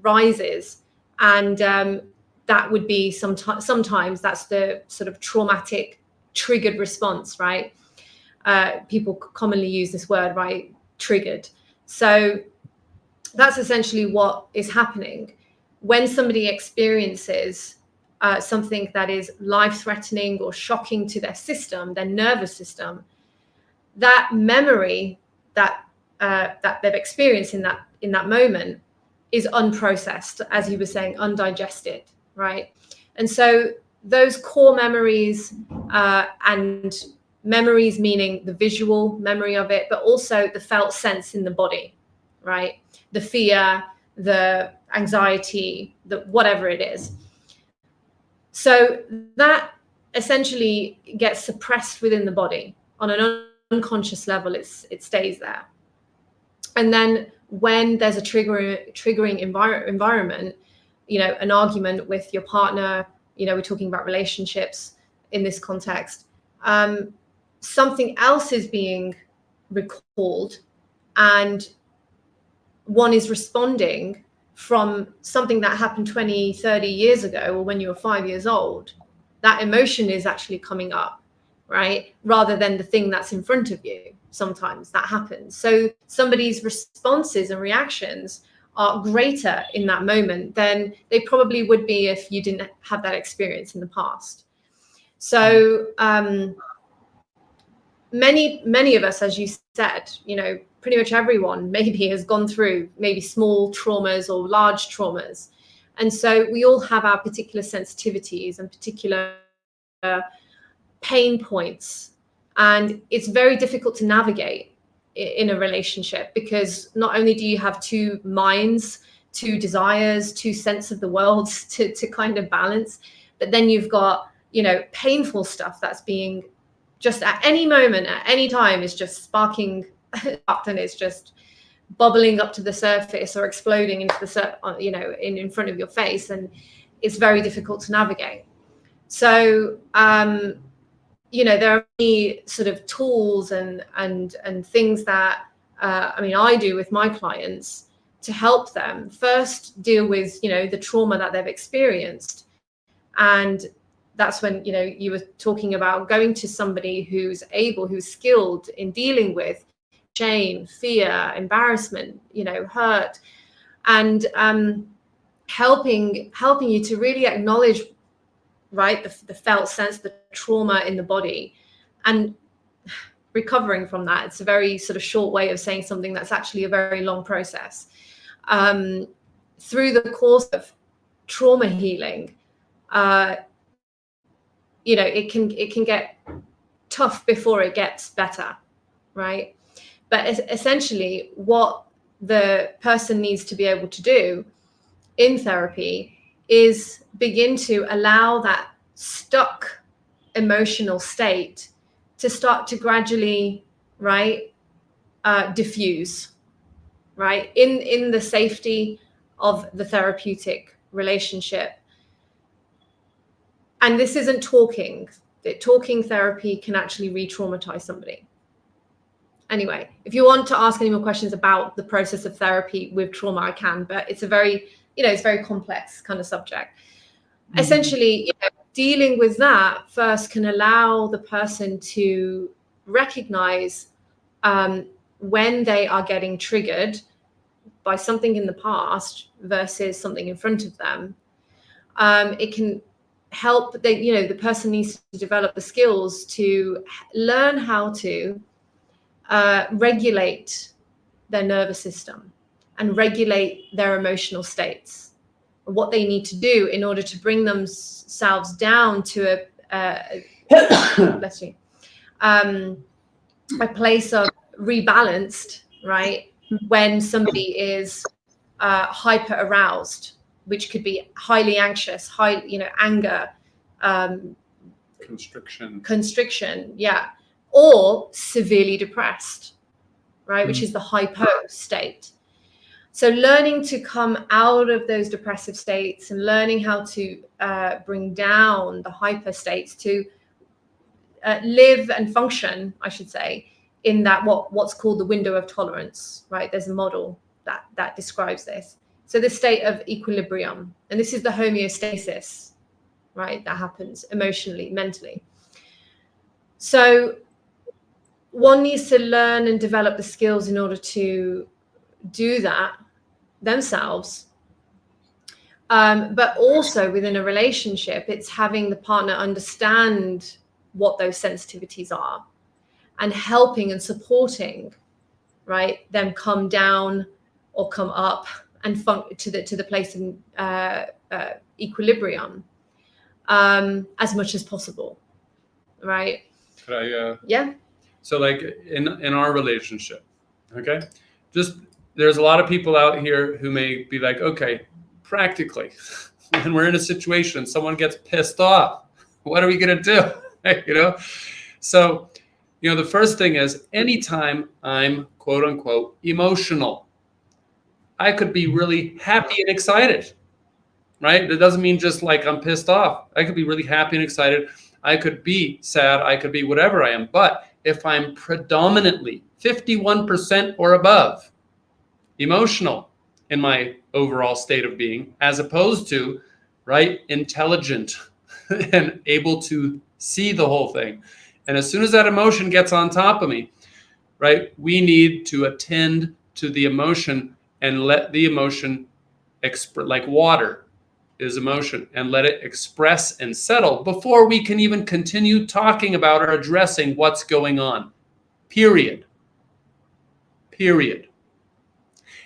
rises, and that would be sometimes that's the sort of traumatic triggered response, right? People commonly use this word, right? Triggered. So that's essentially what is happening when somebody experiences something that is life-threatening or shocking to their system, their nervous system. That memory that they've experienced in that moment is unprocessed, as you were saying, undigested, right? And so those core memories, and memories meaning the visual memory of it, but also the felt sense in the body, right? The fear, the anxiety, the whatever it is. So that essentially gets suppressed within the body on an unconscious level. It stays there. And then when there's a triggering environment, an argument with your partner, we're talking about relationships in this context, something else is being recalled, and one is responding from something that happened 20, 30 years ago, or when you were 5 years old. That emotion is actually coming up, right? Rather than the thing that's in front of you. Sometimes that happens. So somebody's responses and reactions are greater in that moment than they probably would be if you didn't have that experience in the past. So many of us, as you said, pretty much everyone maybe has gone through maybe small traumas or large traumas. And so we all have our particular sensitivities and particular pain points. And it's very difficult to navigate in a relationship, because not only do you have two minds, two desires, two senses of the world to kind of balance, but then you've got, painful stuff that's being just at any moment, at any time, is just sparking up, and it's just bubbling up to the surface or exploding into the in front of your face, and it's very difficult to navigate. So there are many sort of tools and things that I do with my clients to help them first deal with the trauma that they've experienced. And that's when you were talking about going to somebody who's skilled in dealing with shame, fear, embarrassment, hurt, and helping you to really acknowledge, right, the felt sense, the trauma in the body, and recovering from that. It's a very sort of short way of saying something that's actually a very long process. Through the course of trauma healing, it can get tough before it gets better, right? But essentially what the person needs to be able to do in therapy is begin to allow that stuck emotional state to start to gradually, right, diffuse, right, in the safety of the therapeutic relationship. And this isn't talking. Talking therapy can actually re-traumatize somebody. Anyway, if you want to ask any more questions about the process of therapy with trauma, I can, but it's a very, it's very complex kind of subject. Mm-hmm. Essentially, dealing with that first can allow the person to recognize when they are getting triggered by something in the past versus something in front of them. It can help the person needs to develop the skills to learn how to regulate their nervous system and regulate their emotional states, what they need to do in order to bring themselves down to a place of rebalanced, right? When somebody is hyper aroused, which could be highly anxious, anger, constriction, yeah, or severely depressed, right, which is the hypo state. So learning to come out of those depressive states and learning how to bring down the hyper states to live and function, I should say, in that what's called the window of tolerance, right? There's a model that describes this. So the state of equilibrium, and this is the homeostasis, right? That happens emotionally, mentally. So one needs to learn and develop the skills in order to do that themselves. But also within a relationship, it's having the partner understand what those sensitivities are and helping and supporting, right, them come down or come up and to the place of equilibrium as much as possible, right? Could I? Yeah. So like in our relationship, okay, just there's a lot of people out here who may be like, okay, practically, when we're in a situation, someone gets pissed off, what are we gonna do? You know, so you know the first thing is anytime I'm quote unquote emotional, I could be really happy and excited, right? It doesn't mean just like I'm pissed off. I could be really happy and excited. I could be sad. I could be whatever I am. But if I'm predominantly 51% or above emotional in my overall state of being, as opposed to, right, intelligent and able to see the whole thing. And as soon as that emotion gets on top of me, right, we need to attend to the emotion and let the emotion like water is emotion, and let it express and settle before we can even continue talking about or addressing what's going on. Period.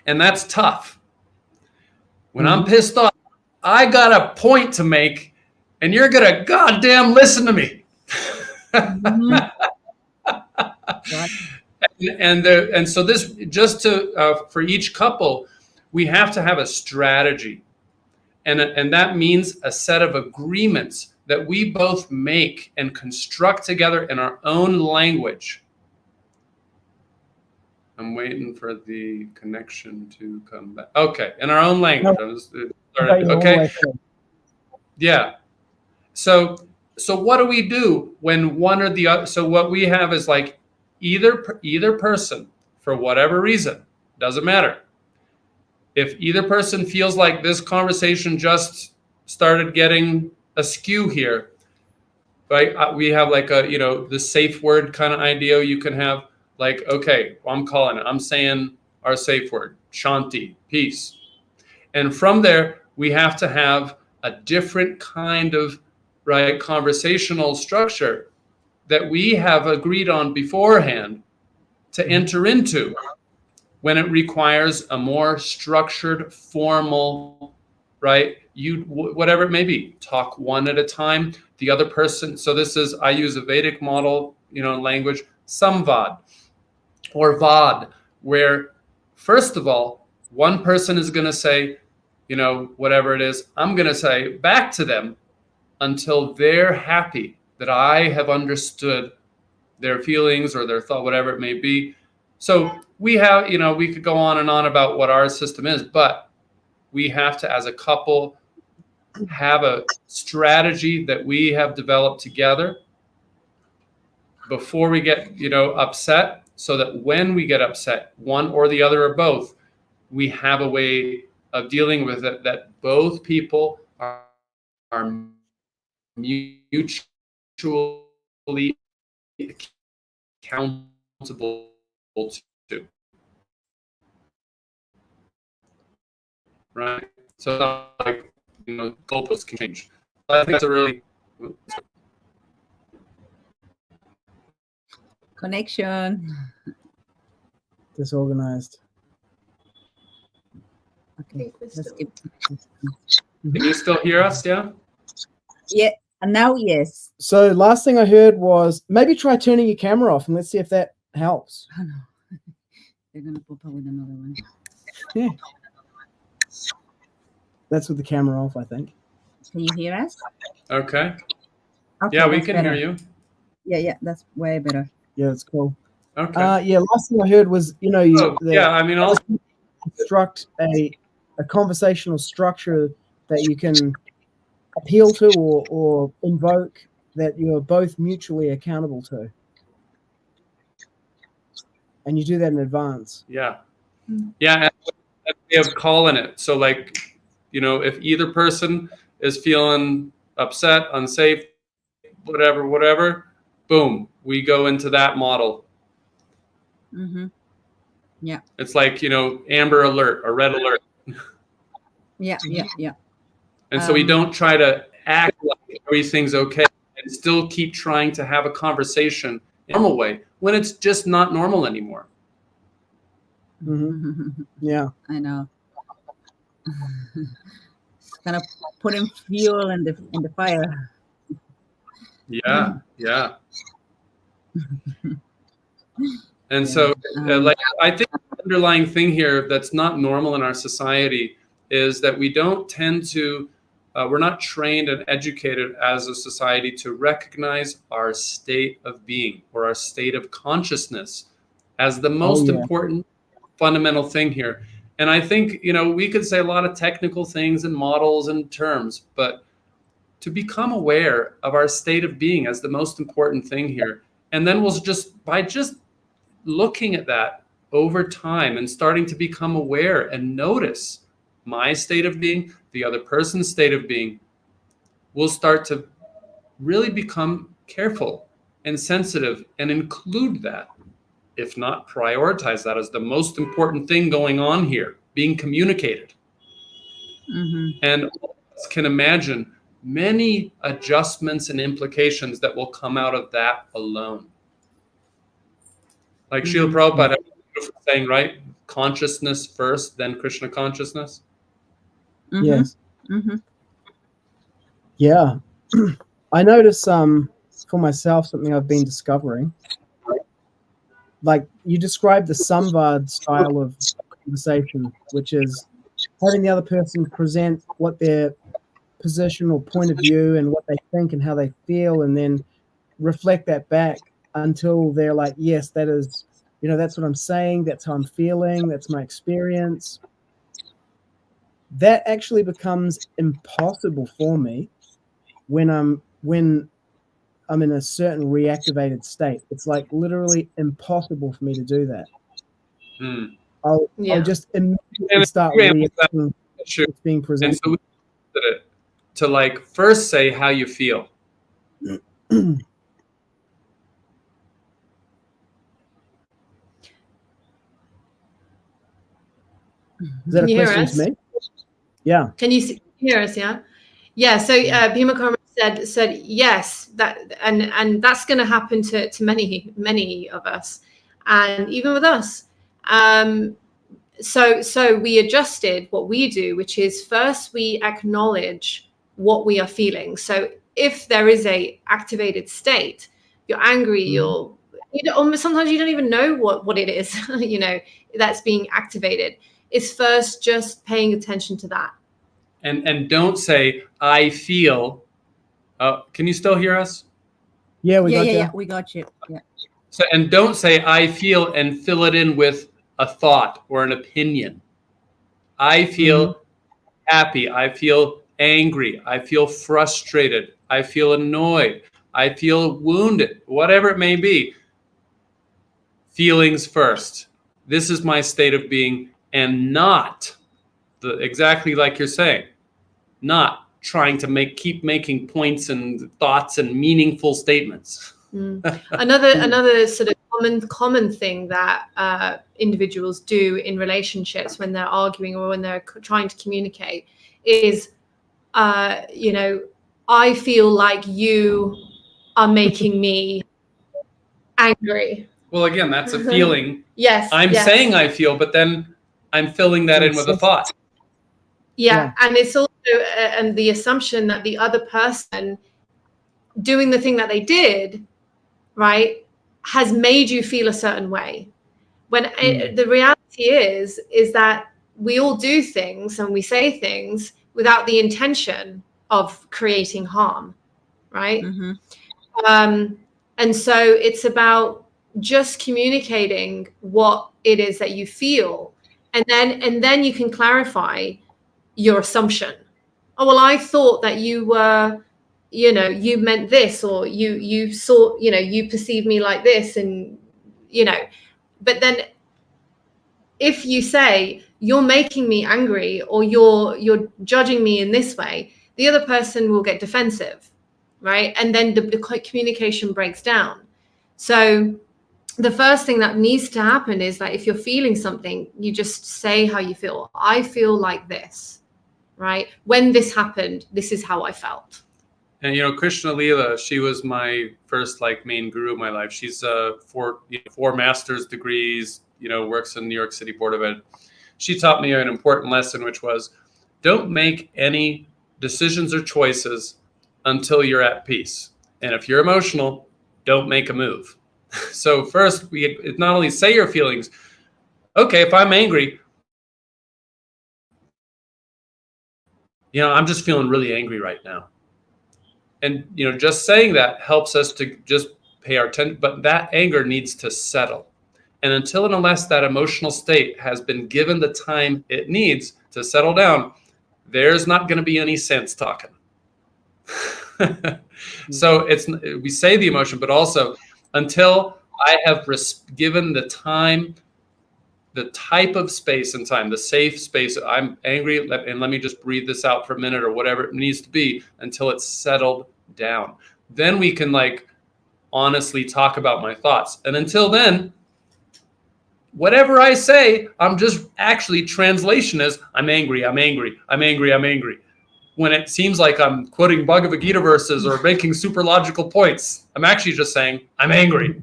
And that's tough. When I'm pissed off, I got a point to make, and you're gonna goddamn listen to me. And so this, just to for each couple, we have to have a strategy. And that means a set of agreements that we both make and construct together in our own language. I'm waiting for the connection to come back. Okay, in our own language. Okay. Yeah. So what do we do when one or the other? So what we have is like either person, for whatever reason, doesn't matter. If either person feels like this conversation just started getting askew here, right? We have like a, the safe word kind of idea you can have, like, okay, well, I'm calling it. I'm saying our safe word, Shanti, peace. And from there, we have to have a different kind of, right, conversational structure that we have agreed on beforehand to enter into, when it requires a more structured, formal, right? Whatever it may be, talk one at a time. The other person, so this is, I use a Vedic model, language, samvad or vad, where first of all, one person is going to say, whatever it is, I'm going to say back to them until they're happy that I have understood their feelings or their thought, whatever it may be. So we have, we could go on and on about what our system is, but we have to, as a couple, have a strategy that we have developed together before we get, upset, so that when we get upset, one or the other or both, we have a way of dealing with it that both people are mutually accountable to. Right? So it's not like, goalposts can change. I think that's a really connection. Disorganized. Okay, let's keep. Can you still hear us? Yeah. Yeah, and now yes. So last thing I heard was maybe try turning your camera off and let's see if that helps. Oh no, they're gonna pop up with another one. Yeah. That's with the camera off, I think. Can you hear us? Okay. Okay, Yeah, we that's can better. hear you. Yeah, that's way better. Yeah, that's cool. Okay. Yeah, last thing I heard was, I mean, construct a conversational structure that you can appeal to or invoke that you're both mutually accountable to. And you do that in advance. Yeah. Yeah. And we have call in it. So like, you know, if either person is feeling upset, unsafe, whatever, boom, we go into that model. Mm-hmm. Yeah. It's like, you know, amber alert or red alert. Yeah. And so we don't try to act like everything's okay and still keep trying to have a conversation in a normal way when it's just not normal anymore. Mm-hmm. Yeah. I know. Kind of putting fuel in the fire. Yeah. And so, like, I think the underlying thing here that's not normal in our society is that we don't tend to, we're not trained and educated as a society to recognize our state of being or our state of consciousness as the most important fundamental thing here. And I think, you know, we could say a lot of technical things and models and terms, but to become aware of our state of being as the most important thing here. And then we'll by just looking at that over time and starting to become aware and notice my state of being, the other person's state of being, we'll start to really become careful and sensitive and include that, if not prioritize that as the most important thing going on here, being communicated. Mm-hmm. And all of us can imagine many adjustments and implications that will come out of that alone. Like Srila Prabhupada had a beautiful saying, right? Consciousness first, then Krishna consciousness. Mm-hmm. Yes. Mm-hmm. Yeah. I notice for myself something I've been discovering. Like you described the Samvad style of conversation, which is having the other person present what their position or point of view and what they think and how they feel, and then reflect that back until they're like, yes, that is, you know, that's what I'm saying, that's how I'm feeling, that's my experience. That actually becomes impossible for me when I'm in a certain reactivated state. It's like literally impossible for me to do that. I'll just immediately start reacting to what's being presented. And so we did it to like first say how you feel. Is that a question to me? Yeah. Can you hear us? Yeah. Yeah. So Bhima Karma said yes, that and that's going to happen to many of us, and even with us. So we adjusted what we do, which is first we acknowledge what we are feeling. So if there is a activated state, you're angry, sometimes you don't even know what it is, you know, that's being activated. It's first just paying attention to that. And don't say, I feel. Can you still hear us? Yeah, we got you. Yeah, we got you. Yeah. So, and don't say, I feel, and fill it in with a thought or an opinion. I feel happy. I feel angry. I feel frustrated. I feel annoyed. I feel wounded, whatever it may be. Feelings first. This is my state of being, and not exactly like you're saying, not trying to keep making points and thoughts and meaningful statements. Another sort of common thing that individuals do in relationships when they're arguing or when they're trying to communicate is, you know, I feel like you are making me angry. Well, again, that's a feeling. Yes. I'm saying I feel, but then I'm filling that in with a thought. Yeah. And it's also and the assumption that the other person doing the thing that they did, right, has made you feel a certain way. When the reality is that we all do things and we say things without the intention of creating harm, right? And so it's about just communicating what it is that you feel And then you can clarify your assumption. Oh, well, I thought that you were, you meant this, or you saw, you perceived me like this, and, but then if you say you're making me angry, or you're judging me in this way, the other person will get defensive, right? And then the communication breaks down. So the first thing that needs to happen is that if you're feeling something, you just say how you feel. I feel like this, right? When this happened, this is how I felt. And Krishna-Lila, she was my first main guru in my life. She's 4 master's degrees, works in New York City Board of Ed. She taught me an important lesson, which was, don't make any decisions or choices until you're at peace. And if you're emotional, don't make a move. So first, we not only say your feelings. Okay, if I'm angry, I'm just feeling really angry right now. And, just saying that helps us to just pay our attention, but that anger needs to settle. And until and unless that emotional state has been given the time it needs to settle down, there's not going to be any sense talking. So we say the emotion, but also until I have given the time, the type of space and time, the safe space, I'm angry, and let me just breathe this out for a minute, or whatever it needs to be, until it's settled down. Then we can honestly talk about my thoughts. And until then, whatever I say, I'm just actually, translation is, I'm angry, I'm angry, I'm angry, I'm angry. When it seems like I'm quoting Bhagavad Gita verses or making super logical points, I'm actually just saying, I'm angry.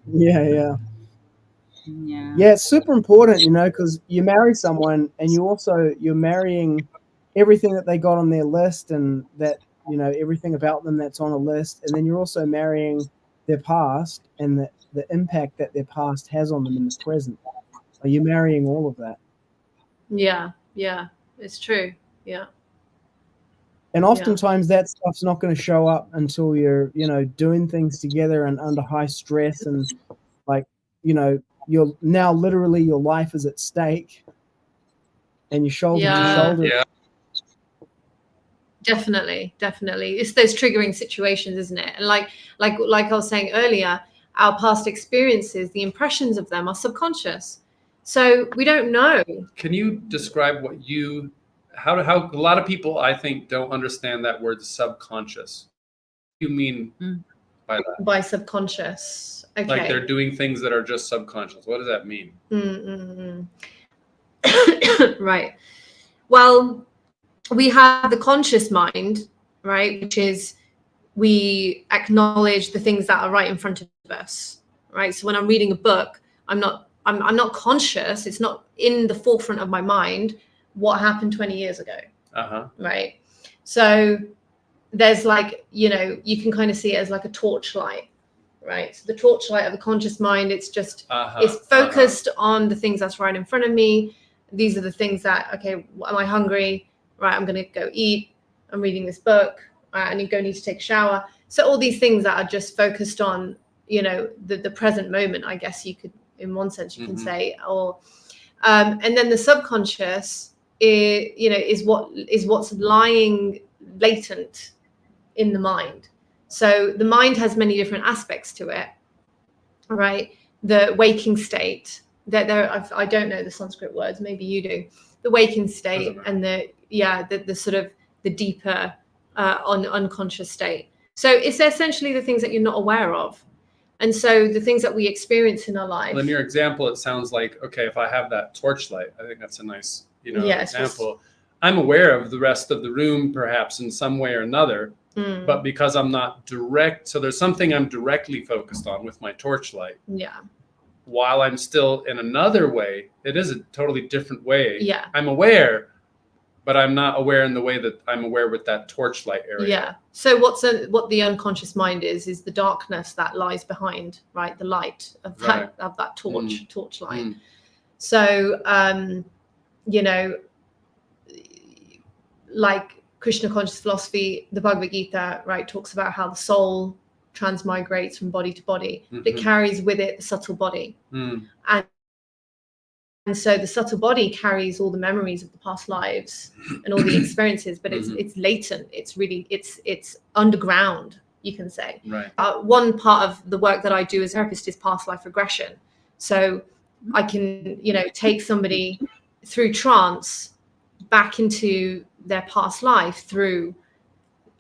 Yeah, it's super important, because you marry someone and you're marrying everything that they got on their list, and that, everything about them that's on a list. And then you're also marrying their past and the impact that their past has on them in the present. Are you marrying all of that? Yeah, it's true. Yeah. And oftentimes that stuff's not going to show up until you're, doing things together and under high stress, and you're now literally, your life is at stake, and you're shoulder to shoulder. Yeah. Definitely. It's those triggering situations, isn't it? And like I was saying earlier, our past experiences, the impressions of them are subconscious. So we don't know. Can you describe how a lot of people, I think, don't understand that word subconscious? What do you mean by that? By subconscious. Okay. Like they're doing things that are just subconscious. What does that mean? Right. Well, we have the conscious mind, right, which is we acknowledge the things that are right in front of us, right? So when I'm reading a book, I'm not conscious. It's not in the forefront of my mind what happened 20 years ago, right? So there's you can kind of see it as like a torchlight, right? So the torchlight of the conscious mind, it's just it's focused on the things that's right in front of me. These are the things that, okay, am I hungry? Right, I'm going to go eat. I'm reading this book. I need to take a shower. So all these things that are just focused on, the present moment, I guess you could, in one sense, you can say, or, and then the subconscious is what's lying latent in the mind. So the mind has many different aspects to it, right? The waking state, I don't know the Sanskrit words, maybe you do. The waking state and the sort of the deeper unconscious state. So it's essentially the things that you're not aware of. And so the things that we experience in our life. Well, in your example, it sounds like, okay, if I have that torchlight, I think that's a nice, example. I'm aware of the rest of the room, perhaps in some way or another, but because I'm not direct, so there's something I'm directly focused on with my torchlight. Yeah. While I'm still in another way, it is a totally different way. Yeah. I'm aware, but I'm not aware in the way that I'm aware with that torchlight area. Yeah. So what the unconscious mind is the darkness that lies behind, right? The light of that torchlight. So, like Krishna conscious philosophy, the Bhagavad Gita, right, talks about how the soul transmigrates from body to body. It carries with it the subtle body. And so the subtle body carries all the memories of the past lives and all the experiences, but it's latent. It's really, it's underground, you can say. Right. One part of the work that I do as a therapist is past life regression. So I can, take somebody through trance back into their past life through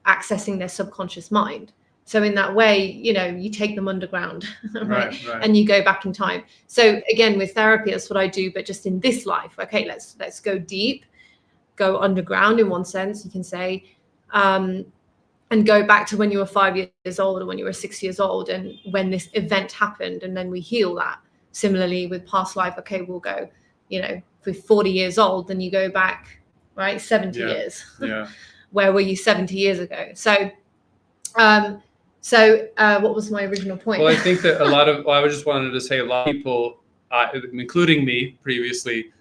accessing their subconscious mind. So in that way, you take them underground, right? And you go back in time. So again, with therapy, that's what I do, but just in this life. Okay, let's go deep, go underground in one sense, you can say, and go back to when you were 5 years old or when you were 6 years old, and when this event happened, and then we heal that. Similarly with past life, okay, we'll go, if we're 40 years old, then you go back, right, 70 years. Yeah. Where were you 70 years ago? So what was my original point? Well, I think that I just wanted to say a lot of people, including me previously,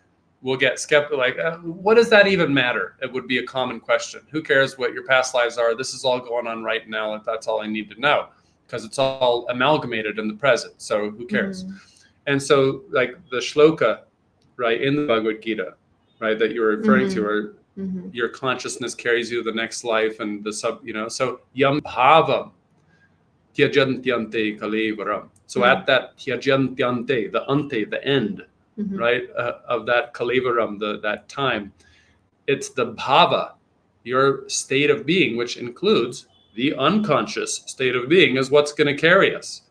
will get skeptical, like, what does that even matter? It would be a common question. Who cares what your past lives are? This is all going on right now. And that's all I need to know, because it's all amalgamated in the present. So who cares? And so like the shloka, right, in the Bhagavad Gita, right, that you're referring to, or your consciousness carries you to the next life, and the so yam bhavam tyajantyante kalevaram. So at that tyajantyante, the ante, the end, right, of that kalevaram, that time, it's the bhava, your state of being, which includes the unconscious state of being, is what's going to carry us.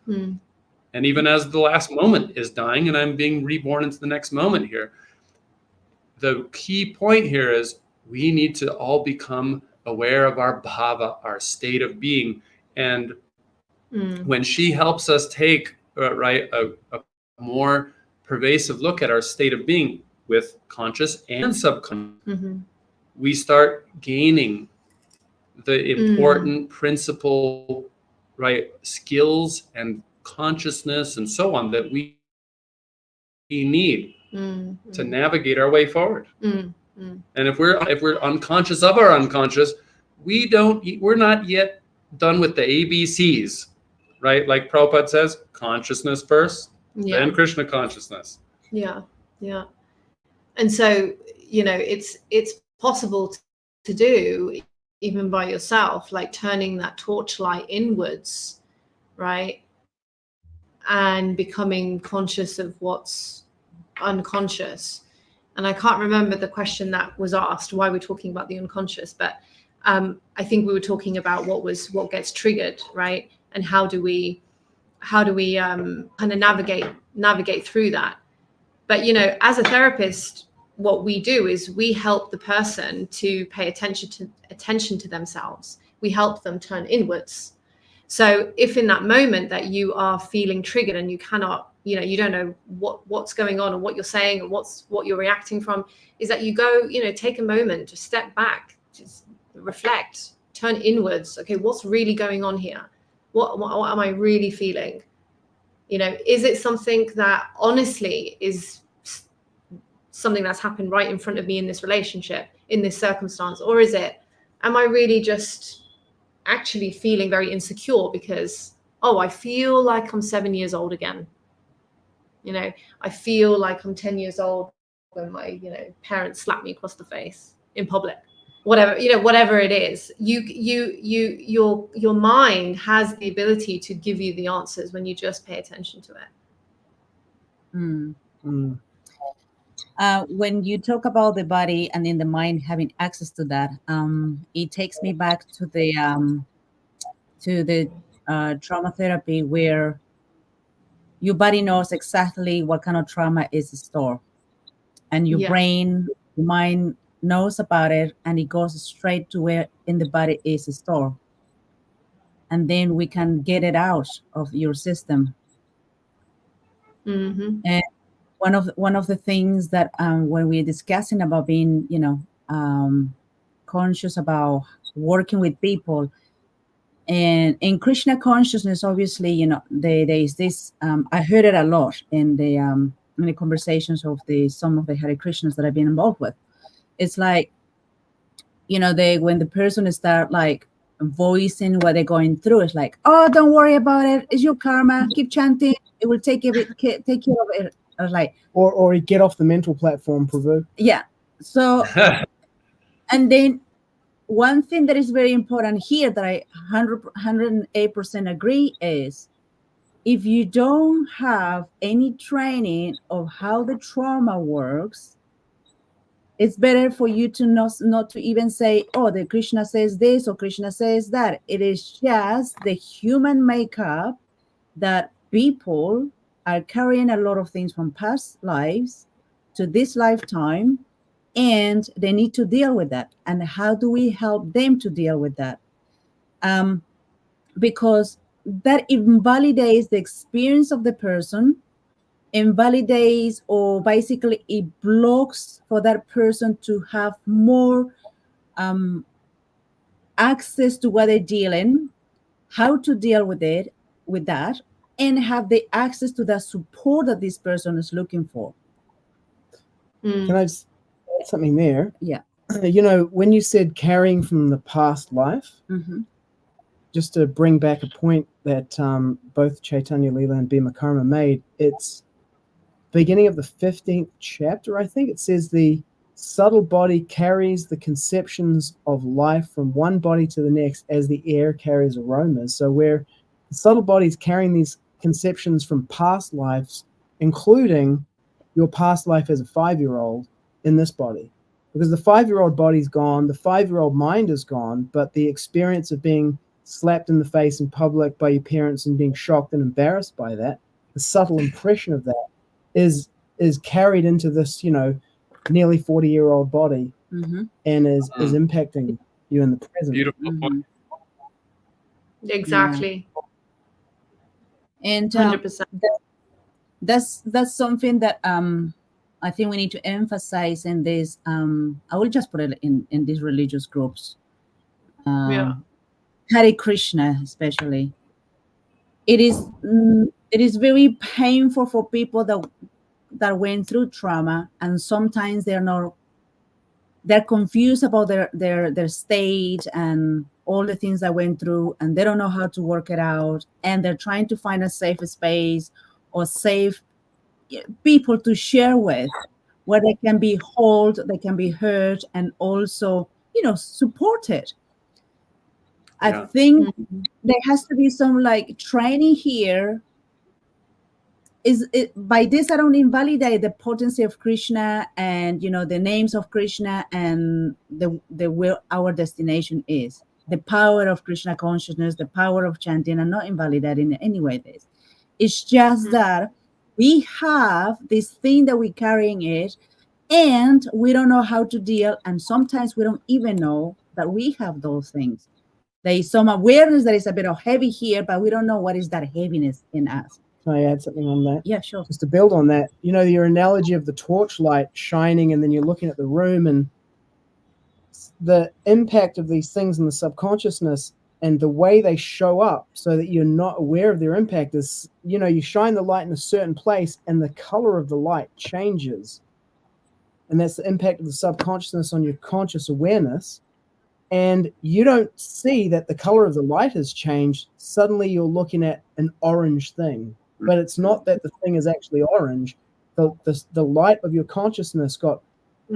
And even as the last moment is dying and I'm being reborn into the next moment here, the key point here is we need to all become aware of our bhava, our state of being. And when she helps us take a more pervasive look at our state of being with conscious and subconscious, we start gaining the important principle, right, skills and consciousness and so on that we need to navigate our way forward. And if we're unconscious of our unconscious, we're not yet done with the ABCs, right? Like Prabhupada says, consciousness first, then Krishna consciousness. Yeah. And so, it's possible to do even by yourself, like turning that torchlight inwards, right? And becoming conscious of what's unconscious. And I can't remember the question that was asked, why we're talking about the unconscious, but I think we were talking about what gets triggered, right? And how do we kind of navigate through that? But as a therapist, what we do is we help the person to pay attention to themselves. We help them turn inwards. So if in that moment that you are feeling triggered and you cannot, you don't know what's going on or what you're saying or what you're reacting from, is that you go, take a moment to step back, just reflect, turn inwards. Okay, what's really going on here? What am I really feeling? Is it something that honestly is something that's happened right in front of me in this relationship, in this circumstance? Or am I really just actually feeling very insecure because, I feel like I'm 7 years old again. I feel like I'm 10 years old when my, parents slap me across the face in public. Whatever it is, your mind has the ability to give you the answers when you just pay attention to it. When you talk about the body and then the mind having access to that, it takes me back to the trauma therapy, where your body knows exactly what kind of trauma is stored, and your brain, your mind knows about it, and it goes straight to where in the body is stored, and then we can get it out of your system. And one of the things that when we're discussing about being conscious about working with people, and in Krishna consciousness, obviously, there is this, I heard it a lot in the conversations of some of the Hare Krishnas that I've been involved with. It's like, when the person start like voicing what they're going through. It's like, oh, don't worry about it. It's your karma. Keep chanting. It will take care of it. I was like, or get off the mental platform, Prabhu. yeah. So, and then one thing that is very important here that I 108% agree is, if you don't have any training of how the trauma works, it's better for you to not to even say, oh, the Krishna says this or Krishna says that. It is just the human makeup that people are carrying a lot of things from past lives to this lifetime, and they need to deal with that. And how do we help them to deal with that? Because that invalidates the experience of the person, invalidates, or basically it blocks for that person to have more access to what they're dealing, how to deal with it, with that, and have the access to the support that this person is looking for. Can I just add something there? Yeah. You know, when you said carrying from the past life, just to bring back a point that both Chaitanya-Lila and Bhima Karma made, it's beginning of the 15th chapter, I think. It says the subtle body carries the conceptions of life from one body to the next as the air carries aromas. So where the subtle body is carrying these conceptions from past lives, including your past life as a 5-year-old in this body. Because the 5-year-old body's gone, the 5-year-old mind is gone, but the experience of being slapped in the face in public by your parents and being shocked and embarrassed by that, the subtle impression of that is carried into this, you know, nearly 40-year-old body and is impacting you in the present. Beautiful point. Exactly. And 100%. that's something that I think we need to emphasize in this. I will just put it in these religious groups. Hare Krishna, especially. It is very painful for people that went through trauma, and sometimes they're confused about their state and all the things that went through, and they don't know how to work it out, and they're trying to find a safe space or safe people to share with, where they can be held, they can be heard, and also, you know, supported. I think there has to be some like training here. By this, I don't invalidate the potency of Krishna and, you know, the names of Krishna and the where our destination is, the power of Krishna consciousness, the power of chanting. I'm not invalidating in any way this. It's just that we have this thing that we're carrying it, and we don't know how to deal, and sometimes we don't even know that we have those things. There is some awareness that is a bit of heavy here, but we don't know what is that heaviness in us. Can I add something on that? Yeah, sure. Just to build on that, you know, your analogy of the torchlight shining and then you're looking at the room, and the impact of these things in the subconsciousness and the way they show up so that you're not aware of their impact is, you know, you shine the light in a certain place and the color of the light changes. And that's the impact of the subconsciousness on your conscious awareness. And you don't see that the color of the light has changed. Suddenly you're looking at an orange thing, but it's not that the thing is actually orange. The light of your consciousness got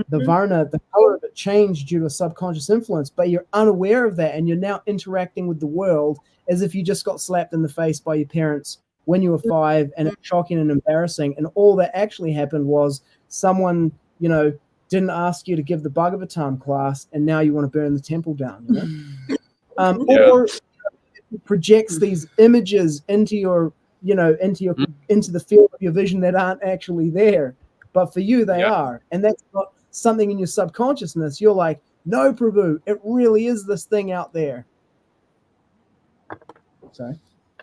the varna, the color of it changed due to a subconscious influence, but you're unaware of that, and you're now interacting with the world as if you just got slapped in the face by your parents when you were 5, and it's shocking and embarrassing. And all that actually happened was someone, you know, didn't ask you to give the Bhagavatam class, and now you want to burn the temple down, you know? Or projects these images into your, you know, into the field of your vision that aren't actually there, but for you they are, and that's not something in your subconsciousness. You're like, no, Prabhu, it really is this thing out there. Sorry.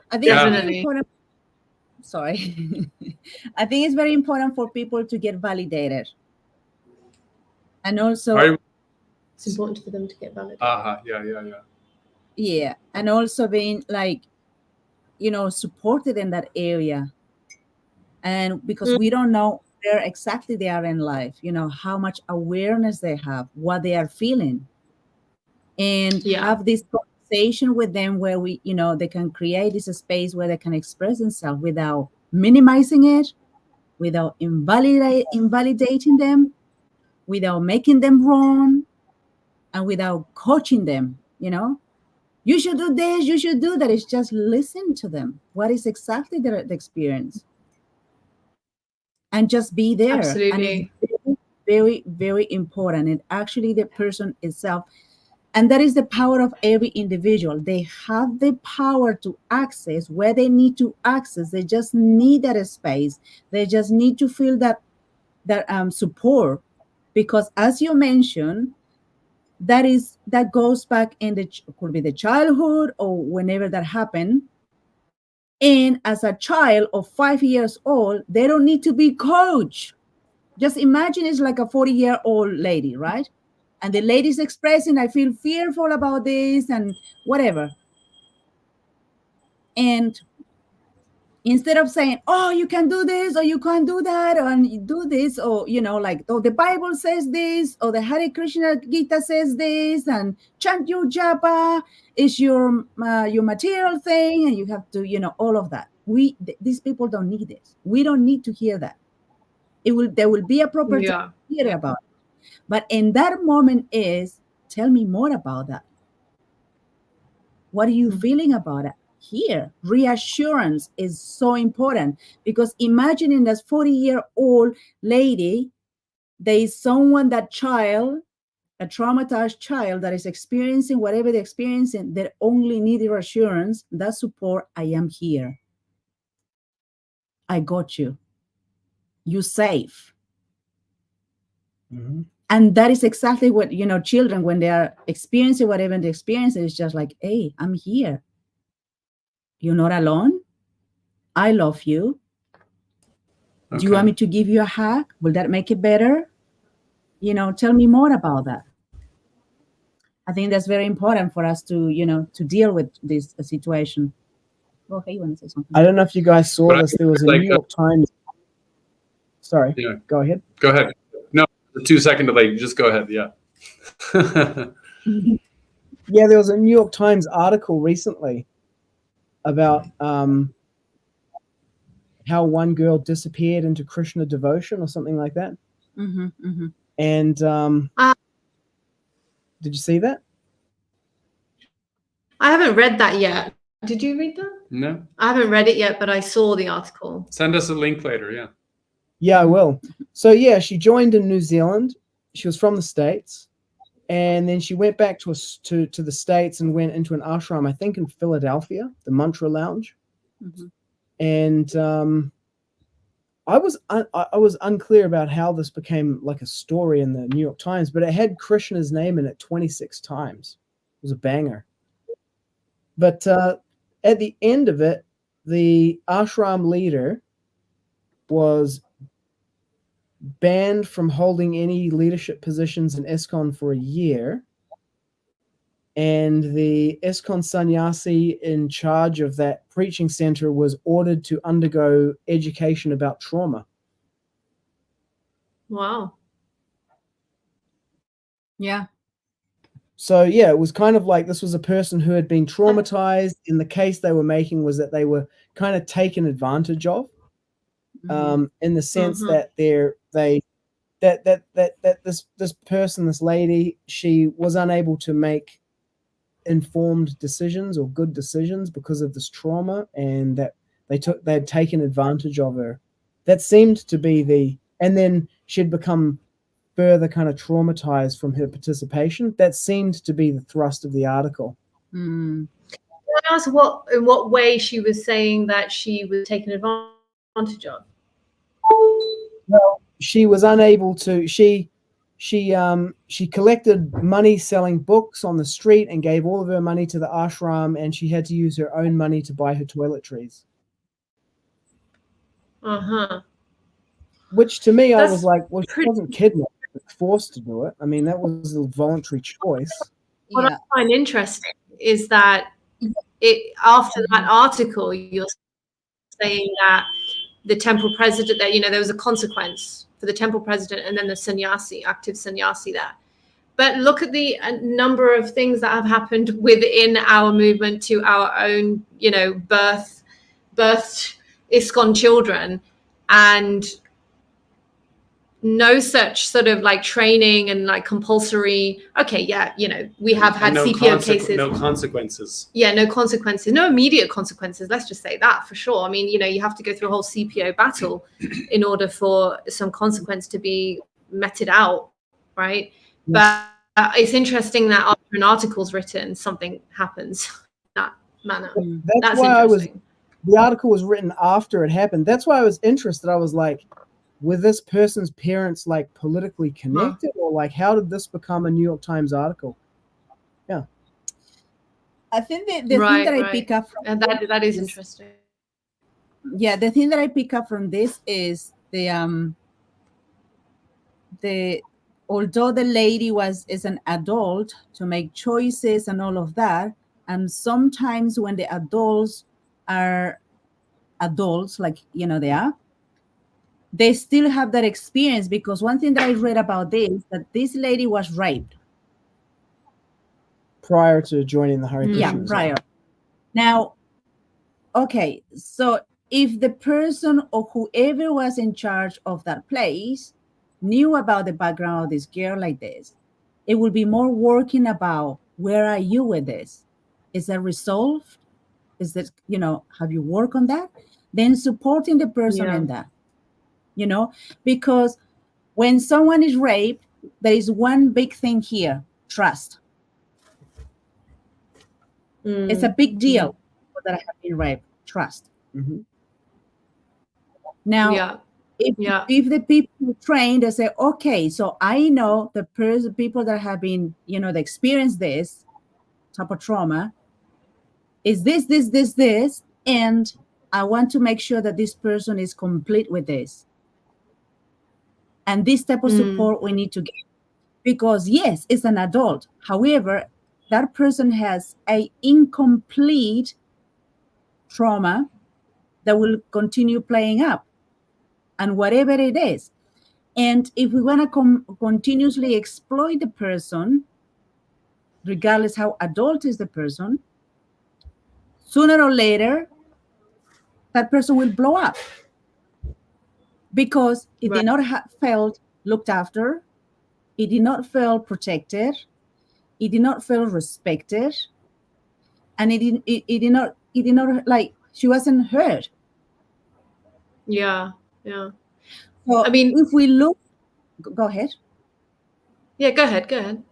I think it's very important. Sorry. I think it's very important for people to get validated. And also, it's important for them to get validated. Yeah. And also being like, you know, supported in that area. And because we don't know where exactly they are in life, you know, how much awareness they have, what they are feeling. And have this conversation with them where they can create this space where they can express themselves without minimizing it, without invalidating them, without making them wrong, and without coaching them, you should do this, you should do that. It's just listen to them. What is exactly the experience? And just be there. Absolutely. And it's very, very important. And actually the person itself, and that is the power of every individual. They have the power to access where they need to access. They just need that space. They just need to feel that support. Because as you mentioned, that goes back could be the childhood or whenever that happened. And as a child of 5 years old, they don't need to be coached. Just imagine it's like a 40-year-old lady, right? And the lady's expressing, I feel fearful about this and whatever. And instead of saying, oh, you can do this or you can't do that or you do this, or, the Bible says this, or the Hare Krishna Gita says this, and chant your japa is your material thing, and you have to, all of that. These people don't need this. We don't need to hear that. There will be a proper time to hear about it. But in that moment tell me more about that. What are you feeling about it? Here, reassurance is so important, because imagine in this 40-year-old lady, there is someone, a traumatized child that is experiencing whatever they're experiencing, that only need reassurance, that support. I am here. I got you. You're safe. Mm-hmm. And that is exactly what, children, when they are experiencing whatever they experience, it's just like, hey, I'm here. You're not alone. I love you. Okay. Do you want me to give you a hug? Will that make it better? Tell me more about that. I think that's very important for us to, to deal with this situation. Okay, you want to say something? I don't know if you guys saw this. There was a New York Times. Sorry. Yeah. Go ahead. Go ahead. No, the 2-second delay. Just go ahead. Yeah. Yeah, there was a New York Times article recently about how one girl disappeared into Krishna devotion or something like that. Mm-hmm, mm-hmm. And did you see that? I haven't read that yet. Did you read that? No. I haven't read it yet, but I saw the article. Send us a link later, yeah. Yeah, I will. So yeah, she joined in New Zealand. She was from the States. And then she went back to the States and went into an ashram, I think in Philadelphia, the Mantra Lounge. Mm-hmm. And I was unclear about how this became like a story in the New York Times, but it had Krishna's name in it 26 times. It was a banger. But at the end of it, the ashram leader was banned from holding any leadership positions in ISKCON for a year. And the ISKCON sannyasi in charge of that preaching center was ordered to undergo education about trauma. Wow. Yeah. So yeah, it was kind of like this was a person who had been traumatized, and the case they were making was that they were kind of taken advantage of, in the sense that this person, this lady, she was unable to make informed decisions or good decisions because of this trauma, and that they had taken advantage of her. That seemed to be and then she'd become further kind of traumatized from her participation. That seemed to be the thrust of the article. Mm. Can I ask in what way she was saying that she was taken advantage of? Well, she was unable to. She collected money selling books on the street and gave all of her money to the ashram, and she had to use her own money to buy her toiletries. Which to me, I was like, well, she wasn't kidnapped, she was forced to do it. I mean, that was a voluntary choice. What I find interesting is that after that article, you're saying that the temple president, that there was a consequence for the temple president and then the sannyasi, active sannyasi there. but look at the number of things that have happened within our movement to our own, birthed ISKCON children, and no such sort of like training and like compulsory. Okay, yeah, we have had CPO cases. No consequences. Yeah, no consequences, no immediate consequences. Let's just say that for sure. I mean, you have to go through a whole CPO battle in order for some consequence to be meted out, right? But it's interesting that after an article's written, something happens in that manner. That's why the article was written after it happened. That's why I was interested. I was like, were this person's parents like politically connected, or like how did this become a New York Times article? Yeah, I think the thing that I pick up from that is interesting. Yeah, the thing that I pick up from this is although the lady is an adult to make choices and all of that, and sometimes when the adults are adults, like they still have that experience, because one thing that I read about this, that this lady was raped prior to joining the Hare Krishnas. Yeah, prior. Now, okay, so if the person or whoever was in charge of that place knew about the background of this girl like this, it would be more working about, where are you with this? Is that resolved? Is that, have you worked on that? Then supporting the person in that, because when someone is raped, there is one big thing here: trust. It's a big deal that I have been raped. Trust. Mm-hmm. Now, if the people trained, they say, okay, so I know the people that have been, they experience this type of trauma is this, and I want to make sure that this person is complete with this. And this type of support we need to get. Because yes, it's an adult. However, that person has an incomplete trauma that will continue playing up, and whatever it is. And if we want to continuously exploit the person, regardless how adult is the person, sooner or later, that person will blow up. Because it did not felt looked after, it did not feel protected, it did not feel respected, and it did not like, she wasn't heard. Yeah. So, I mean, if we look, go ahead. Yeah, go ahead.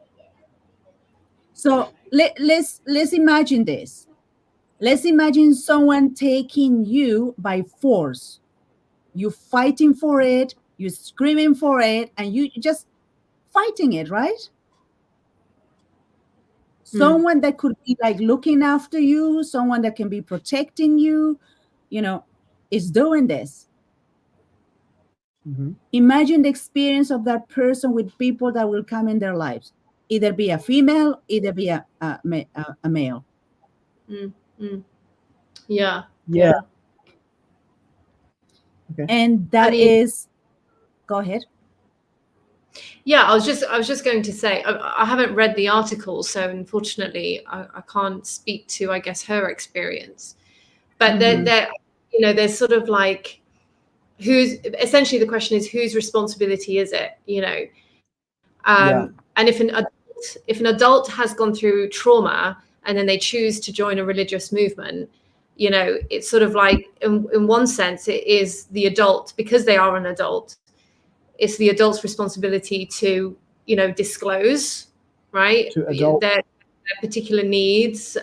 So let's imagine this. Let's imagine someone taking you by force. You fighting for it, you screaming for it, and you just fighting it, right? Someone that could be like looking after you, someone that can be protecting you, is doing this. Mm-hmm. Imagine the experience of that person with people that will come in their lives, either be a female, either be a male. Yeah. Okay. And that is, go ahead. Yeah, I was just going to say, I haven't read the article, so unfortunately I can't speak to, I guess, her experience. But there's sort of like, essentially the question is, whose responsibility is it? And if an adult has gone through trauma and then they choose to join a religious movement, it's sort of like, in one sense, it is the adult, because they are an adult, it's the adult's responsibility to, disclose, right, their particular needs,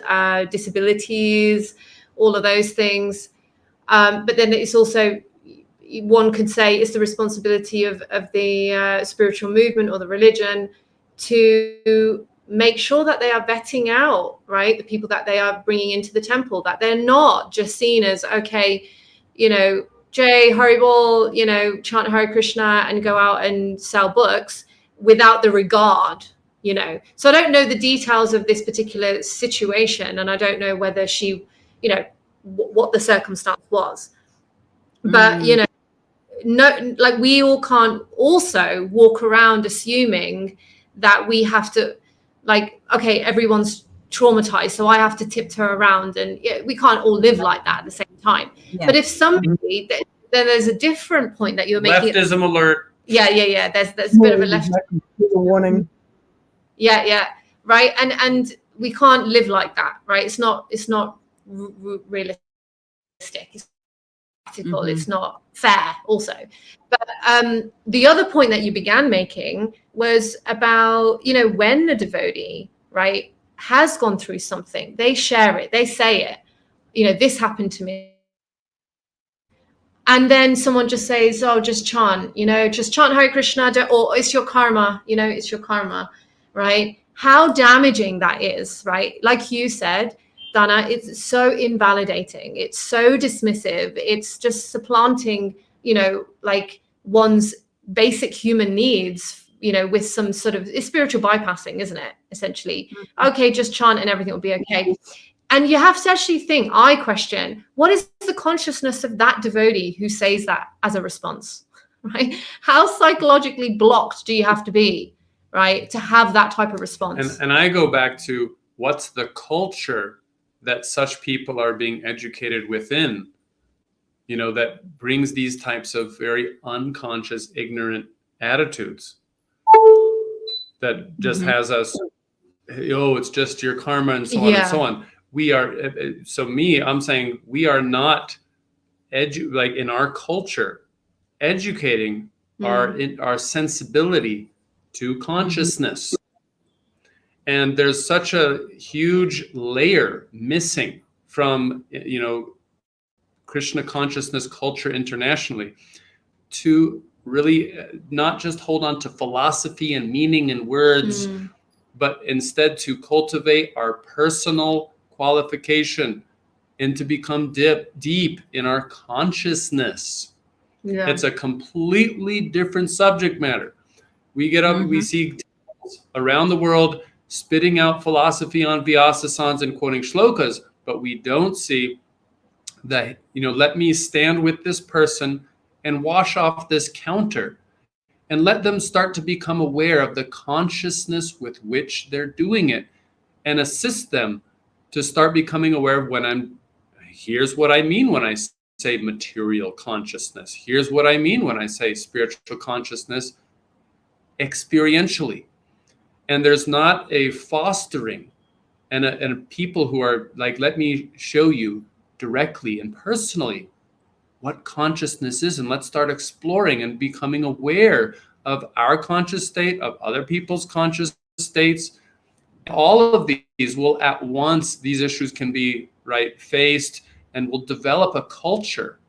disabilities, all of those things. But then it's also, one could say, it's the responsibility of the spiritual movement or the religion to make sure that they are vetting out, right, the people that they are bringing into the temple, that they're not just seen as, okay, Jai, Haribol, chant Hare Krishna and go out and sell books without the regard, So I don't know the details of this particular situation, and I don't know whether she, what the circumstance was. But, no, like, we all can't also walk around assuming that we have to, like, okay, everyone's traumatized, so I have to tiptoe around, and we can't all live like that at the same time. Yeah. But if somebody, then there's a different point that you're making. Leftism alert. Yeah. There's a bit of a left. Warning. Yeah. Right. And we can't live like that. Right. It's not realistic. It's practical. It's not fair also. But the other point that you began making was about, when a devotee, right, has gone through something, they share it, they say it, this happened to me. And then someone just says, oh, just chant, just chant Hare Krishna, or it's your karma, it's your karma, right? How damaging that is, right? Like you said, Dana, it's so invalidating. It's so dismissive. It's just supplanting, like one's basic human needs, with some sort of spiritual bypassing, isn't it? Essentially, okay, just chant and everything will be okay. And you have to actually think, I question, what is the consciousness of that devotee who says that as a response, right? How psychologically blocked do you have to be, right, to have that type of response? And I go back to, what's the culture that such people are being educated within, that brings these types of very unconscious, ignorant attitudes that just has us, it's just your karma and so on and so on. I'm saying we are not like in our culture educating our sensibility to consciousness. And there's such a huge layer missing from, Krishna consciousness culture internationally, to really not just hold on to philosophy and meaning and words, but instead to cultivate our personal qualification and to become deep in our consciousness. Yeah. It's a completely different subject matter. We get up, we see around the world spitting out philosophy on Vyasa-sans and quoting shlokas, but we don't see that, let me stand with this person and wash off this counter and let them start to become aware of the consciousness with which they're doing it, and assist them to start becoming aware of here's what I mean when I say material consciousness. Here's what I mean when I say spiritual consciousness experientially. And there's not a fostering and a people who are like, let me show you directly and personally what consciousness is, and let's start exploring and becoming aware of our conscious state, of other people's conscious states. All of these will at once, these issues can be faced, and will develop a culture,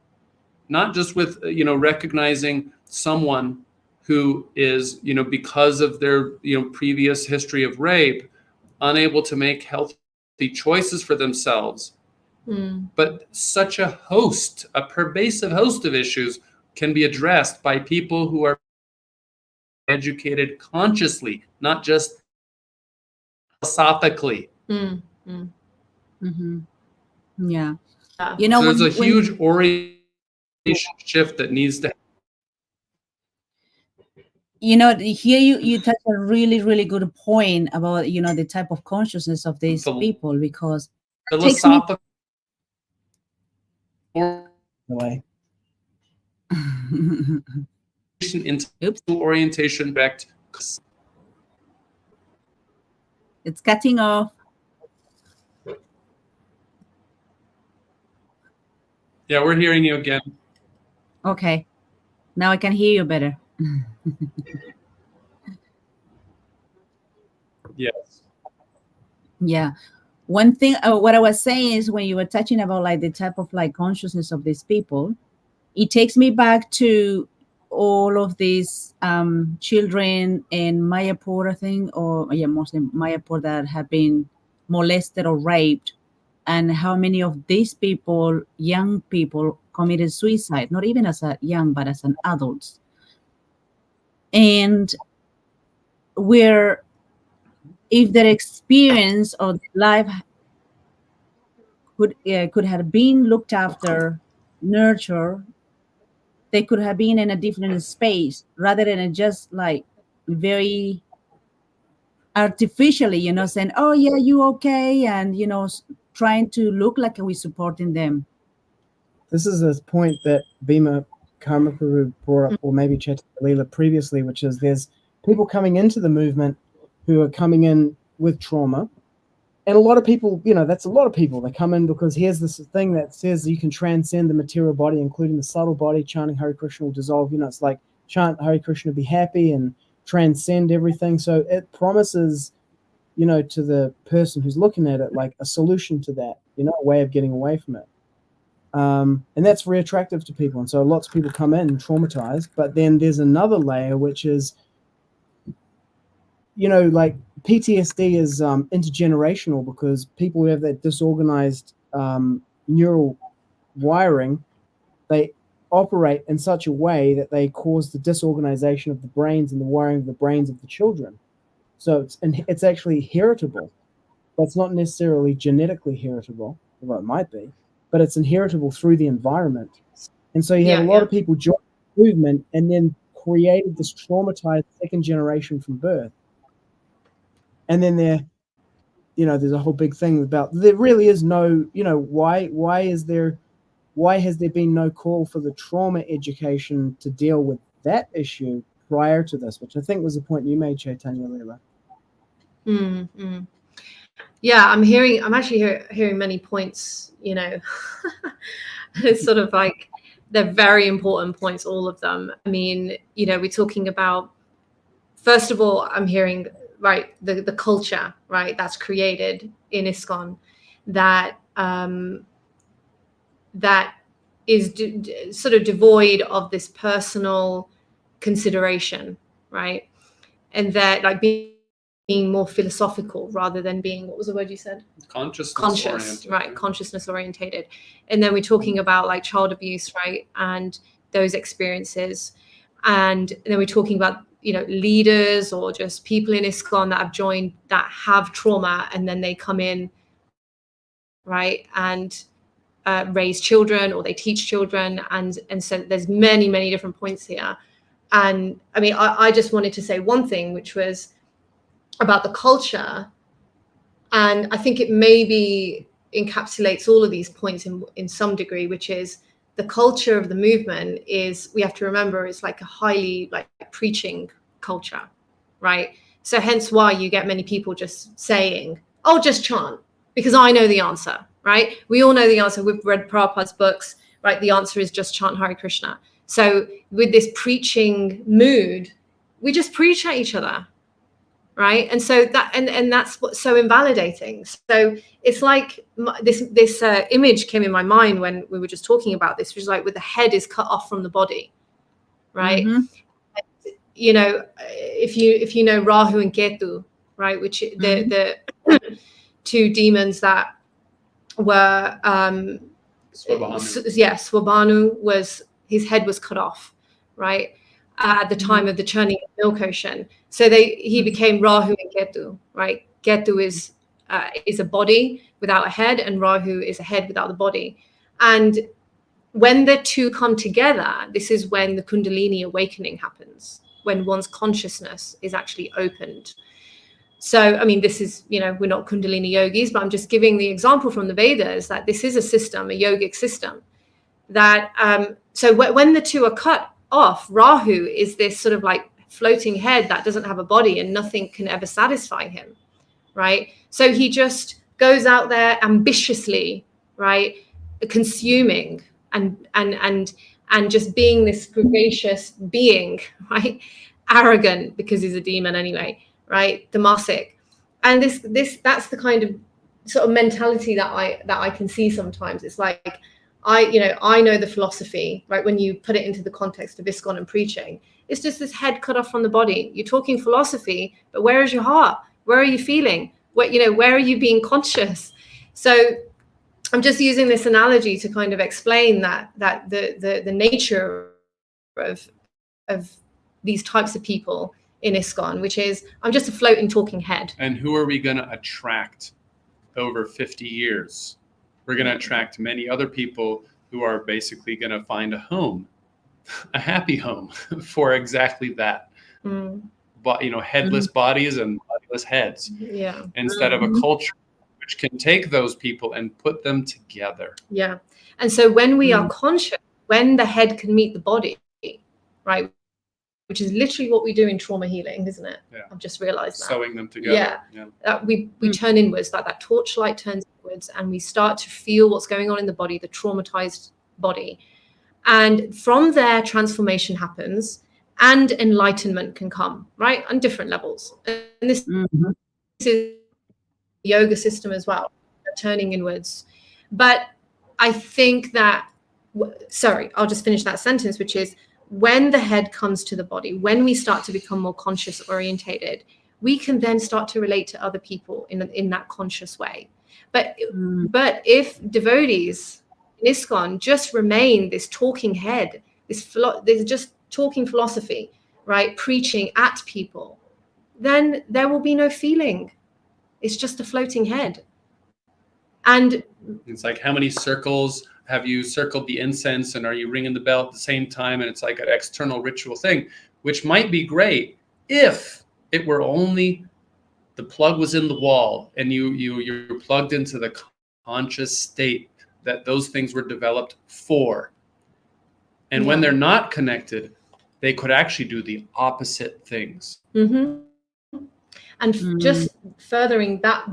not just with, recognizing someone who is, because of their, previous history of rape, unable to make healthy choices for themselves. But such a pervasive host of issues can be addressed by people who are educated consciously, not just philosophically. Yeah. So there's a huge orientation shift that needs to. Here you touch a really, really good point about, the type of consciousness of these people, because philosophical way. into orientation back. It's cutting off. Yeah, we're hearing you again. Okay, now I can hear you better. Yes. Yeah. One thing, what I was saying is, when you were touching about the type of consciousness of these people, it takes me back to all of these children in Mayapur, I think, mostly Mayapur, that have been molested or raped, and how many of these people, young people, committed suicide, not even as a young, but as an adult. And if their experience of life could have been looked after, nurtured, they could have been in a different space, rather than just very artificially, saying, oh yeah, you okay, and trying to look like we're supporting them. This is a point that Bhima Karma brought up, or maybe Chaitanya-Lila previously, which is there's people coming into the movement who are coming in with trauma. And a lot of people, that's a lot of people. They come in because here's this thing that says you can transcend the material body, including the subtle body. Chanting Hare Krishna will dissolve. It's like chant Hare Krishna, be happy and transcend everything. So it promises, to the person who's looking at it, like a solution to that, a way of getting away from it. And that's very attractive to people. And so lots of people come in traumatized. But then there's another layer, which is, like PTSD is intergenerational, because people who have that disorganized neural wiring, they operate in such a way that they cause the disorganization of the brains and the wiring of the brains of the children. So it's actually heritable, but it's not necessarily genetically heritable, although it might be, but it's inheritable through the environment. And so you have a lot of people join the movement and then created this traumatized second generation from birth. And then there's a whole big thing about, there really is no, why has there been no call for the trauma education to deal with that issue prior to this, which I think was the point you made, Chaitanya-Lila. Mm-hmm. Yeah, I'm actually hearing many points, it's sort of like, they're very important points, all of them. I mean, we're talking about, first of all, I'm hearing, right, the culture, right, that's created in ISKCON, that that is sort of devoid of this personal consideration, right, and that like being more philosophical rather than being, what was the word you said? Conscious, right, consciousness orientated. And then we're talking about like child abuse, right, and those experiences, and then we're talking about leaders or just people in ISKCON that have joined that have trauma, and then they come in, right, and raise children, or they teach children, and so there's many different points here. And I mean, I just wanted to say one thing, which was about the culture, and I think it maybe encapsulates all of these points in some degree, which is the culture of the movement is, we have to remember, it's like a highly like preaching culture, right? So hence why you get many people just saying, oh, just chant, because I know the answer, right? We all know the answer. We've read Prabhupada's books, right? The answer is just chant Hare Krishna. So with this preaching mood, we just preach at each other, right? And so that, and that's what's so invalidating. So it's like this image came in my mind when we were just talking about this, which is like, with the head is cut off from the body, right? Mm-hmm. If you know Rahu and Ketu, right, which the two demons that were Swabhanu was, his head was cut off, right, at the time of the churning of the milk ocean. So he became Rahu and Ketu, right? Ketu is a body without a head, and Rahu is a head without the body. And when the two come together, this is when the Kundalini awakening happens, when one's consciousness is actually opened. So, I mean, this is, we're not Kundalini yogis, but I'm just giving the example from the Vedas that this is a system, a yogic system, that, so when the two are cut off, Rahu is this sort of like floating head that doesn't have a body, and nothing can ever satisfy him, right? So he just goes out there ambitiously, right, consuming and just being this gregarious being, right, arrogant, because he's a demon anyway, right, tamasic. And that's the kind of sort of mentality that I can see sometimes. It's like, I know the philosophy, right? When you put it into the context of ISKCON and preaching, it's just this head cut off from the body. You're talking philosophy, but where is your heart? Where are you feeling? Where are you being conscious? So I'm just using this analogy to kind of explain that the nature of these types of people in ISKCON, which is, I'm just a floating talking head. And who are we going to attract over 50 years? We're going to attract many other people who are basically going to find a home, a happy home for exactly that. But, headless bodies and bodies ridiculous heads, Yeah. instead of a culture which can take those people and put them together. Yeah. And so when we are conscious, when the head can meet the body, right, which is literally what we do in trauma healing, isn't it? Yeah. I've just realized that. Sewing them together. Yeah. We turn inwards, that torchlight turns inwards, and we start to feel what's going on in the body, the traumatized body. And from there, transformation happens and enlightenment can come, right? On different levels. And this is yoga system as well, turning inwards. But I think that, sorry, I'll just finish that sentence, which is when the head comes to the body, when we start to become more conscious orientated, we can then start to relate to other people in that conscious way. But if devotees in ISKCON just remain this talking head, this just talking philosophy, right, preaching at people, then there will be no feeling. It's just a floating head. And it's like, how many circles have you circled the incense, and are you ringing the bell at the same time? And it's like an external ritual thing, which might be great if it were only the plug was in the wall and you're plugged into the conscious state that those things were developed for. And when they're not connected, they could actually do the opposite things. And just furthering that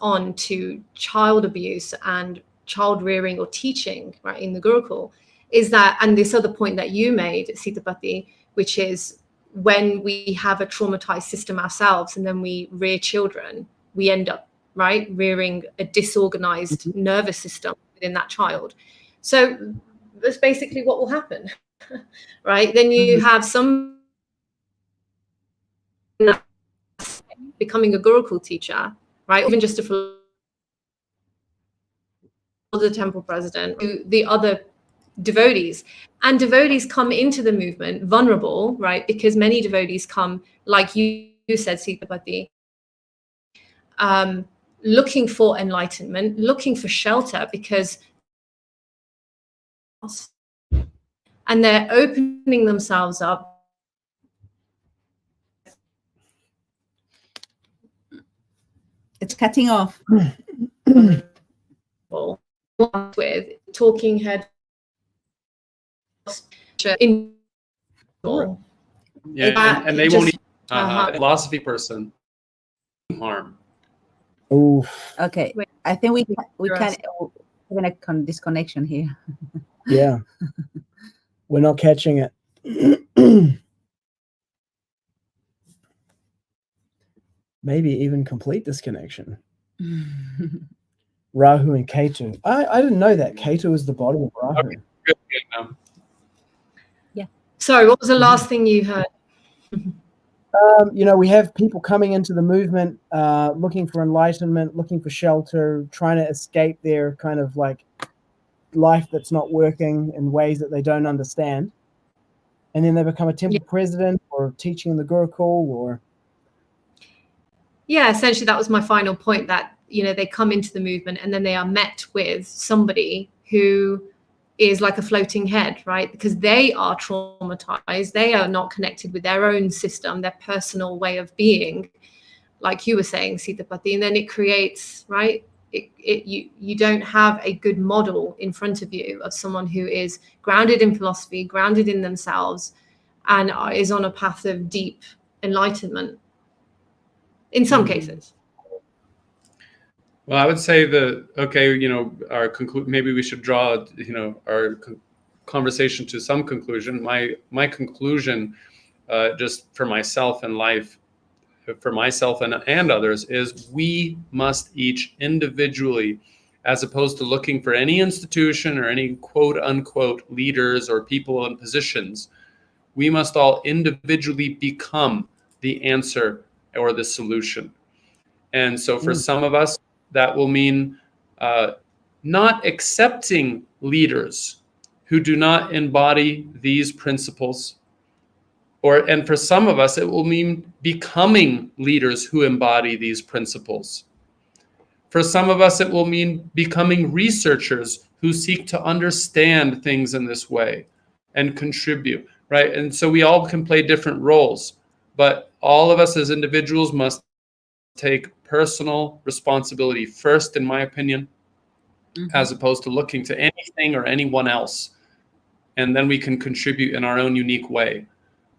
on to child abuse and child rearing or teaching, right, in the Gurukul, is that, and this other point that you made, Sitapati, which is when we have a traumatized system ourselves and then we rear children, we end up, right, rearing a disorganized nervous system within that child. So that's basically what will happen, right? Then you have some becoming a Gurukul teacher, right? Even just the temple president, the other devotees. And devotees come into the movement vulnerable, right? Because many devotees come, like you said, Sitapati, looking for enlightenment, looking for shelter, because and they're opening themselves up. It's cutting off. With talking head in and they won't even philosophy person harm. Okay, I think we can even a disconnection here. Yeah, we're not catching it. Maybe even complete disconnection. Rahu and Ketu. I didn't know that Ketu is the body of Rahu. Okay, good. Yeah. Sorry, what was the last thing you heard? We have people coming into the movement, looking for enlightenment, looking for shelter, trying to escape their kind of like life that's not working in ways that they don't understand. And then they become a temple president or teaching in the Gurukul or... Yeah, essentially that was my final point, that, they come into the movement and then they are met with somebody who is like a floating head, right? Because they are traumatized. They are not connected with their own system, their personal way of being, like you were saying, Sitapati. And then it creates, right? You don't have a good model in front of you of someone who is grounded in philosophy, grounded in themselves, and is on a path of deep enlightenment in some cases. Well, I would say our maybe we should draw, our conversation to some conclusion. My conclusion, just for myself in life, for myself and others, is we must each individually, as opposed to looking for any institution or any quote unquote leaders or people in positions, we must all individually become the answer or the solution. And so for some of us, that will mean not accepting leaders who do not embody these principles. And for some of us, it will mean becoming leaders who embody these principles. For some of us, it will mean becoming researchers who seek to understand things in this way and contribute, right? And so we all can play different roles, but all of us as individuals must take personal responsibility first, in my opinion, as opposed to looking to anything or anyone else. And then we can contribute in our own unique way.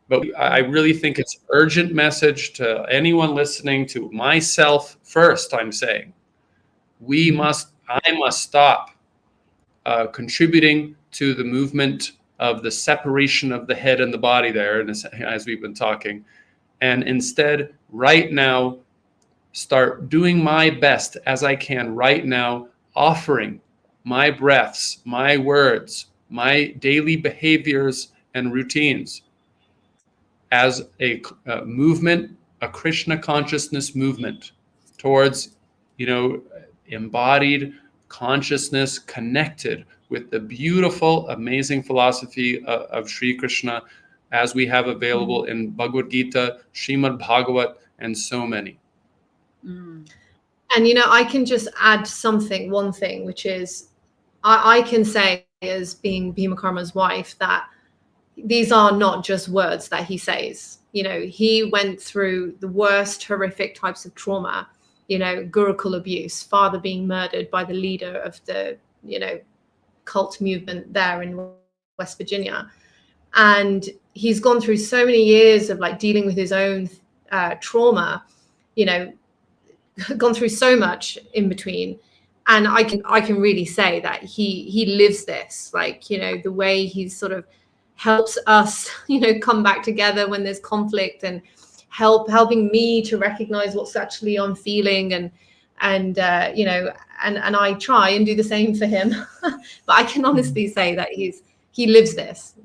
But I really think it's urgent message to anyone listening, to myself first, I'm saying, I must stop contributing to the movement of the separation of the head and the body there, as we've been talking, and instead right now start doing my best as I can right now, offering my breaths, my words, my daily behaviors and routines as a movement, a Krishna consciousness movement towards, embodied consciousness connected with the beautiful, amazing philosophy of Sri Krishna as we have available in Bhagavad Gita, Srimad Bhagavat, and so many. And, I can just add one thing, which is I can say, as being Bhima Karma's wife, that these are not just words that he says. He went through the worst horrific types of trauma, Gurukul abuse, father being murdered by the leader of the, cult movement there in West Virginia. And he's gone through so many years of dealing with his own trauma, gone through so much in between. And I can really say that he lives this, the way he sort of helps us, come back together when there's conflict, and helping me to recognize what's actually I'm feeling, and I try and do the same for him. But I can honestly say that he lives this.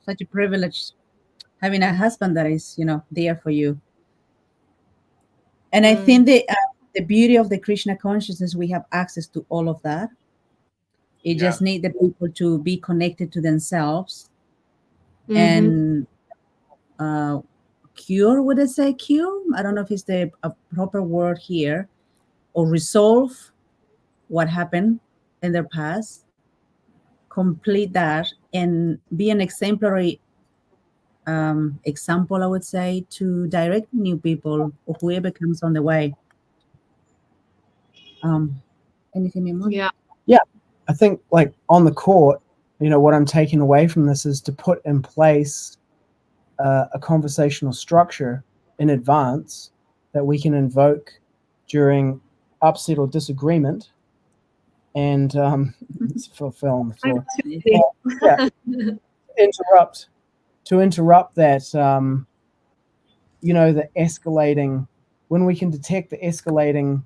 Such a privilege having a husband that is, there for you. And I think the beauty of the Krishna consciousness, we have access to all of that. It just need the people to be connected to themselves and cure. Would I say cure? I don't know if it's a proper word here, or resolve what happened in their past, complete that, and be an exemplary example, I would say, to direct new people or whoever comes on the way. Anything more? Yeah. I think on the court, what I'm taking away from this is to put in place a conversational structure in advance that we can invoke during upset or disagreement, and it's fell on the floor. To interrupt that, the escalating, when we can detect the escalating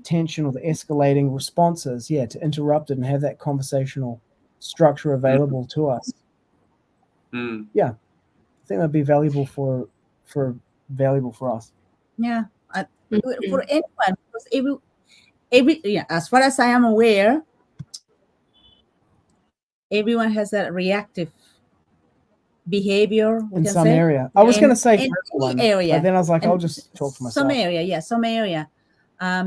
tension or the escalating responses, to interrupt it and have that conversational structure available to us. I think that'd be valuable for us. For anyone, because as far as I am aware, everyone has a reactive behavior in some area. I was going to say for everyone, area, but then I was like, I'll just talk for myself. Some area.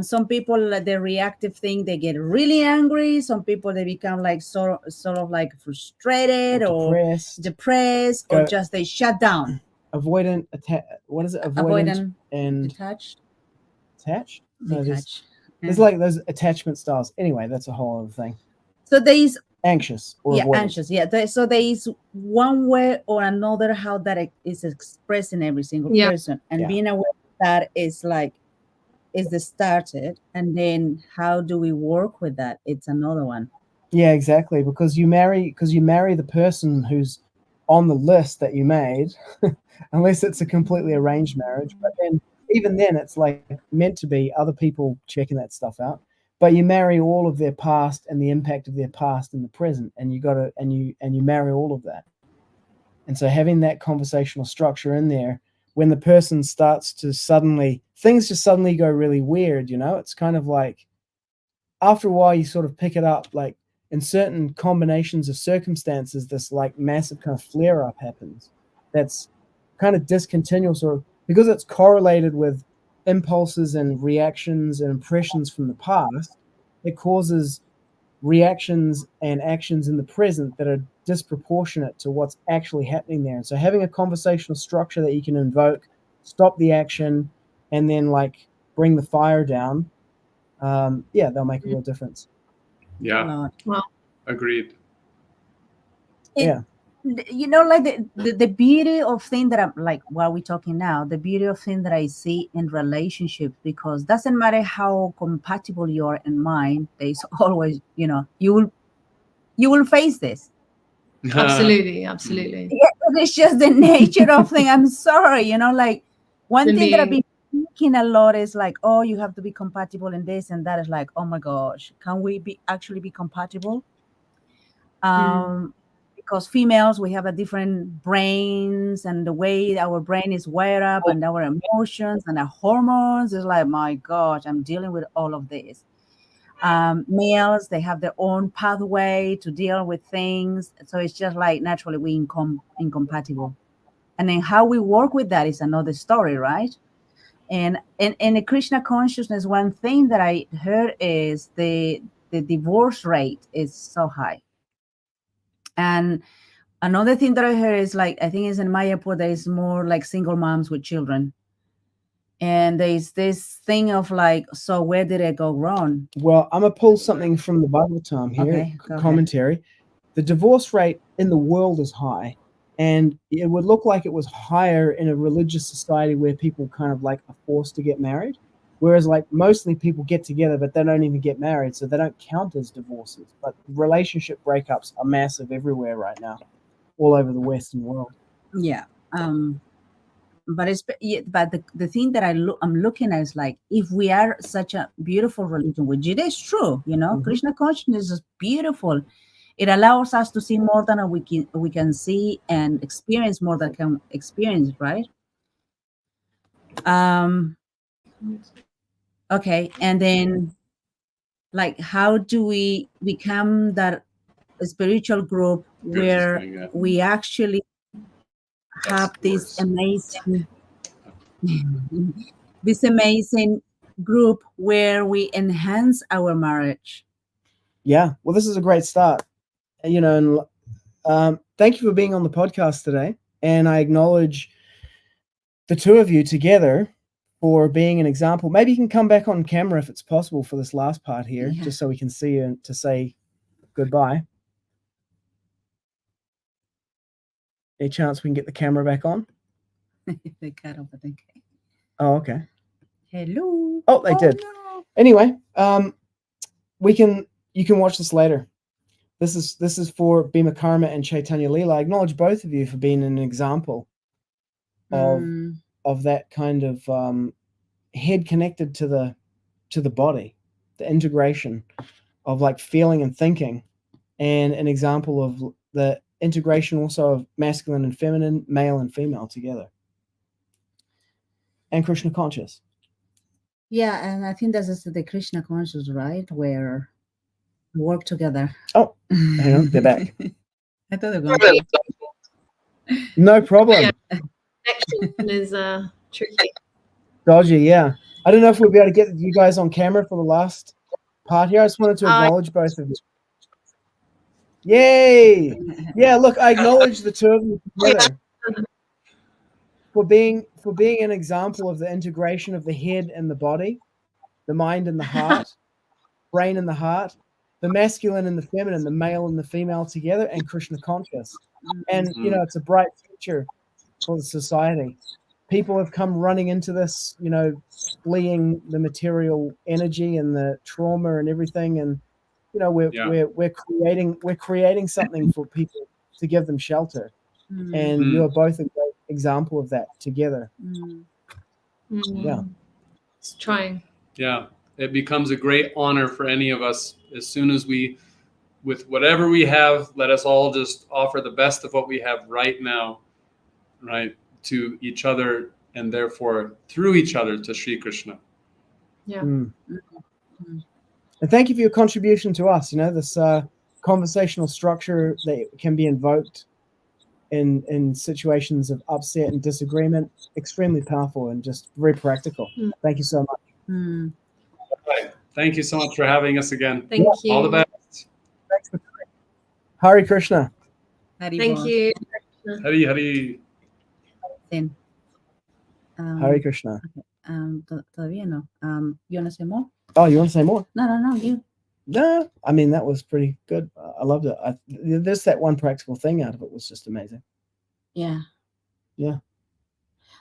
Some people, the reactive thing, they get really angry. Some people, they become sort of frustrated or depressed, or just they shut down. Avoidant, what is it? Avoidant and detached. Attached? No, there's those attachment styles. Anyway, that's a whole other thing. So there is anxious or avoidant. Anxious. So there is one way or another how that is expressed in every single person, and being aware of that is the started, and then how do we work with that? It's another one. Yeah, exactly. Because you marry the person who's on the list that you made, unless it's a completely arranged marriage. But then, even then, it's meant to be other people checking that stuff out. But you marry all of their past and the impact of their past in the present, and you marry all of that. And so having that conversational structure in there, when the person starts to things just suddenly go really weird, it's kind of after a while you sort of pick it up, in certain combinations of circumstances, this massive kind of flare up happens. That's kind of discontinuous, or because it's correlated with impulses and reactions and impressions from the past, it causes reactions and actions in the present that are disproportionate to what's actually happening there. And so having a conversational structure that you can invoke, stop the action, and then like bring the fire down, they'll make a real difference. Yeah, Well, agreed. Yeah. You know, like the beauty of thing that I'm like, while we're talking now, the beauty of thing that I see in relationships, because doesn't matter how compatible you are in mind, there's always, you know, you will face this. absolutely. Absolutely. Yeah, it's just the nature of thing. I'm sorry, you know, like one thing that I've been thinking a lot is like, oh, you have to be compatible in this and that. Is like, oh my gosh, can we actually be compatible? Because females, we have a different brains, and the way our brain is wired up, and our emotions and our hormones is like, my gosh, I'm dealing with all of this. Males, they have their own pathway to deal with things, so it's just like naturally we incompatible, and then how we work with that is another story, right? And in the Krishna consciousness, one thing that I heard is the divorce rate is so high. And another thing that I heard is like, I think it's in Mayapur, there is more like single moms with children. And there's this thing of like, so where did it go wrong? Well, I'm going to pull something from the Bible time here, Okay, go commentary. The divorce rate in the world is high, and it would look like it was higher in a religious society where people kind of like are forced to get married. Whereas like mostly people get together, but they don't even get married, so they don't count as divorces. But relationship breakups are massive everywhere right now, all over the Western world. Yeah. But the thing that I'm looking at is like, if we are such a beautiful religion, which it is true, you know, Krishna consciousness is beautiful. It allows us to see more than we can see, and experience more than can experience, right? Okay, and then like, how do we become that spiritual group where we actually have this amazing group where we enhance our marriage? Yeah, well, this is a great start, you know, and thank you for being on the podcast today. And I acknowledge the two of you together for being an example. Maybe you can come back on camera if it's possible for this last part here, just so we can see you and to say goodbye. Any chance we can get the camera back on? They cut off, I think. Oh, okay. Hello. Oh, they did. No. Anyway, you can watch this later. This is for Bhima Karma and Chaitanya-Lila. I acknowledge both of you for being an example of that kind of head connected to the body, the integration of like feeling and thinking, and an example of the integration also of masculine and feminine, male and female together, and Krishna conscious. Yeah, and I think that's the Krishna conscious, right? Where we work together. Oh, hang on, they're back. I thought they were going to. No problem. Connection is tricky. Dodgy, yeah. I don't know if we'll be able to get you guys on camera for the last part here. I just wanted to acknowledge both of you. Yay! Yeah, look, I acknowledge the two of you together for being an example of the integration of the head and the body, the mind and the heart, brain and the heart, the masculine and the feminine, the male and the female together, and Krishna conscious. And you know, it's a bright future for the society. People have come running into this, you know, fleeing the material energy and the trauma and everything, and you know, we're creating something for people to give them shelter, and you're both a great example of that together. Yeah, it's trying. Yeah, it becomes a great honor for any of us as soon as we, with whatever we have, let us all just offer the best of what we have right now, right, to each other, and therefore through each other to Sri Krishna. Yeah. And thank you for your contribution to us. You know, this conversational structure that can be invoked in situations of upset and disagreement, extremely powerful and just very practical. Thank you so much. Right. Thank you so much for having us again. Thank you. All the best. Thanks for coming. Hare Krishna. Thank you. Hari. Then, Hare Krishna. todavía no. You want to say more? Oh, you want to say more? No, you. No, I mean, that was pretty good. I loved it. There's that one practical thing out of it was just amazing. Yeah. Yeah.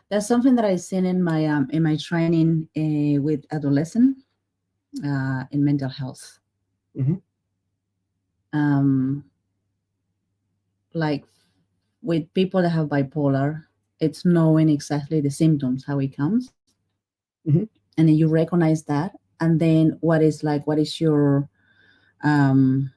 That's something that I've seen in my training with adolescent in mental health. Mhm. Like with people that have bipolar, it's knowing exactly the symptoms, how it comes, Mhm. and then you recognize that, and then what is your plan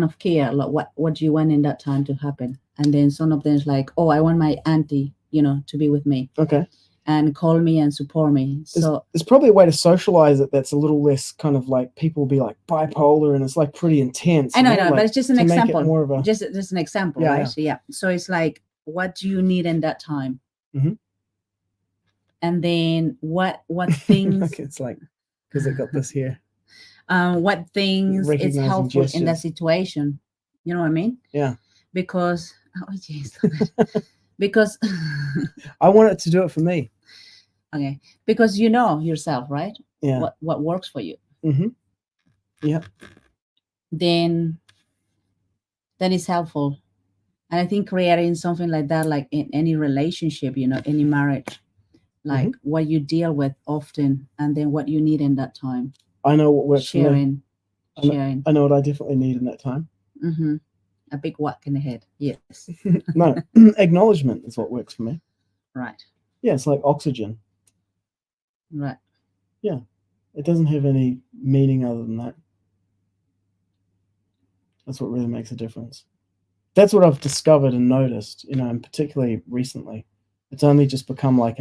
of care, like what do you want in that time to happen, and then some of them is like, oh, I want my auntie, to be with me. Okay. And call me and support me. So there's probably a way to socialize it that's a little less kind of like people will be like bipolar and it's like pretty intense. I know, like, but it's just an to make it example. more of a, just an example, Yeah, right? Yeah. So it's like, what do you need in that time? Mhm. And then what things? it's like because it got this here. What things is Recognizing helpful in that gestures. situation? You know what I mean? Yeah. Because because I want it to do it for me. okay, because you know yourself, right? Yeah. What works for you. Mm-hmm. Yeah. Then it's helpful. And I think creating something like that, like in any relationship, any marriage, like what you deal with often, and then what you need in that time. I know what works for me. Sharing. I know what I definitely need in that time. Mm-hmm. A big whack in the head. Yes. No, acknowledgement is what works for me. Right. Yeah, it's like oxygen. Right. Yeah. It doesn't have any meaning other than that. That's what really makes a difference. That's what I've discovered and noticed, and particularly recently. It's only just become like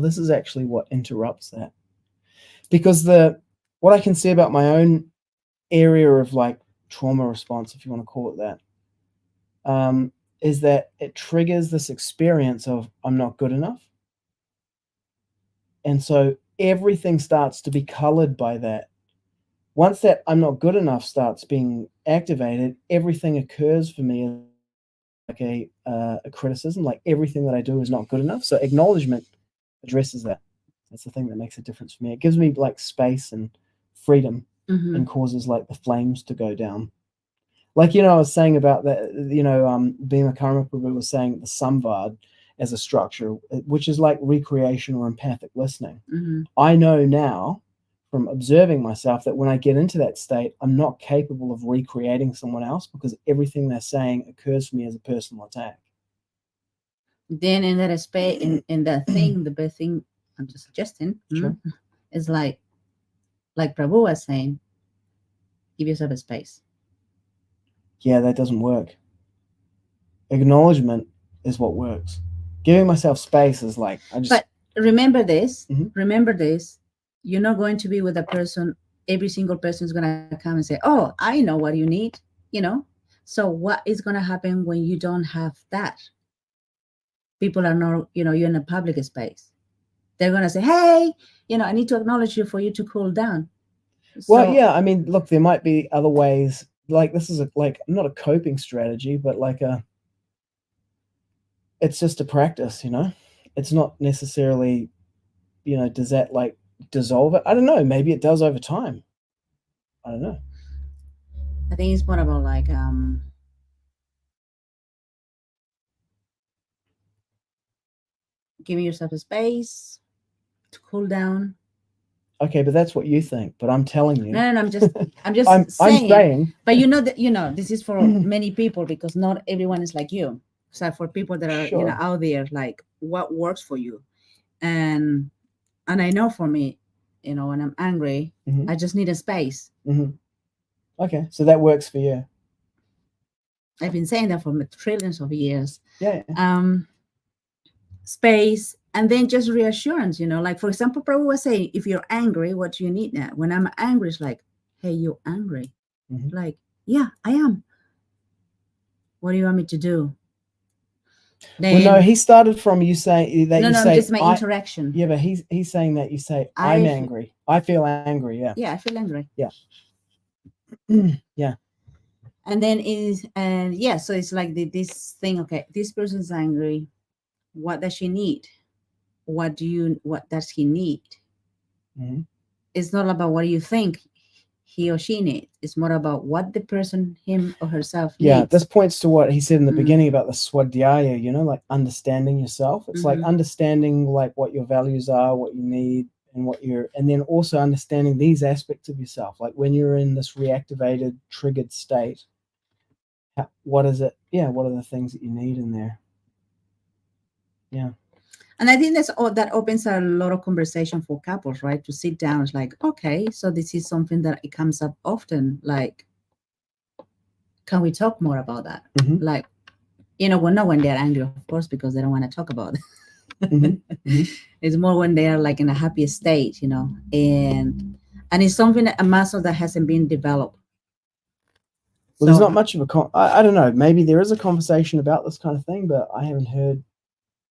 this is actually what interrupts that. Because what I can see about my own area of like trauma response, if you want to call it that, is that it triggers this experience of I'm not good enough. And so everything starts to be colored by that. Once that I'm not good enough starts being activated, everything occurs for me as like a criticism, like everything that I do is not good enough. So acknowledgement addresses that. That's the thing that makes a difference for me. It gives me like space and freedom and causes like the flames to go down. Like, I was saying about that, Bhima Karma Prabhu was saying the samvad as a structure, which is like recreation or empathic listening. I know now from observing myself that when I get into that state, I'm not capable of recreating someone else because everything they're saying occurs for me as a personal attack. Then in that space, in that thing, the best thing I'm just suggesting is like Prabhu was saying, give yourself a space. Yeah, that doesn't work. Acknowledgement is what works. Giving myself space is like, But remember this, remember this, you're not going to be with a person, every single person is going to come and say, oh, I know what you need, So what is going to happen when you don't have that? People are not, you're in a public space. They're going to say, hey, I need to acknowledge you for you to cool down. Well, yeah, I mean, look, there might be other ways. Like this is not a coping strategy, but like it's just a practice, It's not necessarily, does that like dissolve it? I don't know. Maybe it does over time. I don't know. I think it's more about like giving yourself a space to cool down. Okay, but that's what you think. But I'm telling you. No, I'm just I'm saying. But that this is for many people because not everyone is like you. So for people that are out there, like what works for you, and I know for me, when I'm angry, I just need a space. Okay, so that works for you. I've been saying that for trillions of years. Yeah. Space, and then just reassurance, like for example, Prabhu was saying, if you're angry, what do you need now? When I'm angry, it's like, hey, you're angry. Like, yeah, I am. What do you want me to do? Then, well, no, he started from you saying that. No, just my interaction. Yeah, but he's saying that you say I'm angry. I feel angry. Yeah. Yeah, I feel angry. Yeah. Yeah. And then so it's like this thing. Okay, this person's angry. What does she need? What does he need? Mhm. It's not about what you think he or she needs. It's more about what the person, him or herself, Yeah, needs. this points to what he said in the Mm. beginning about the swadhyaya, you know, like understanding yourself. It's like Mhm. understanding like what your values are, what you need, and then also understanding these aspects of yourself. Like when you're in this reactivated, triggered state, what is it? Yeah, what are the things that you need in there? Yeah. And I think that opens a lot of conversation for couples, right? To sit down, it's like, okay, so this is something that it comes up often. Like, can we talk more about that? Mhm. Like, well, not when they're angry, of course, because they don't want to talk about it. Mhm. Mhm. It's more when they are like in a happy state, and it's something, a muscle that hasn't been developed. Well, there's not much of I don't know. Maybe there is a conversation about this kind of thing, but I haven't heard.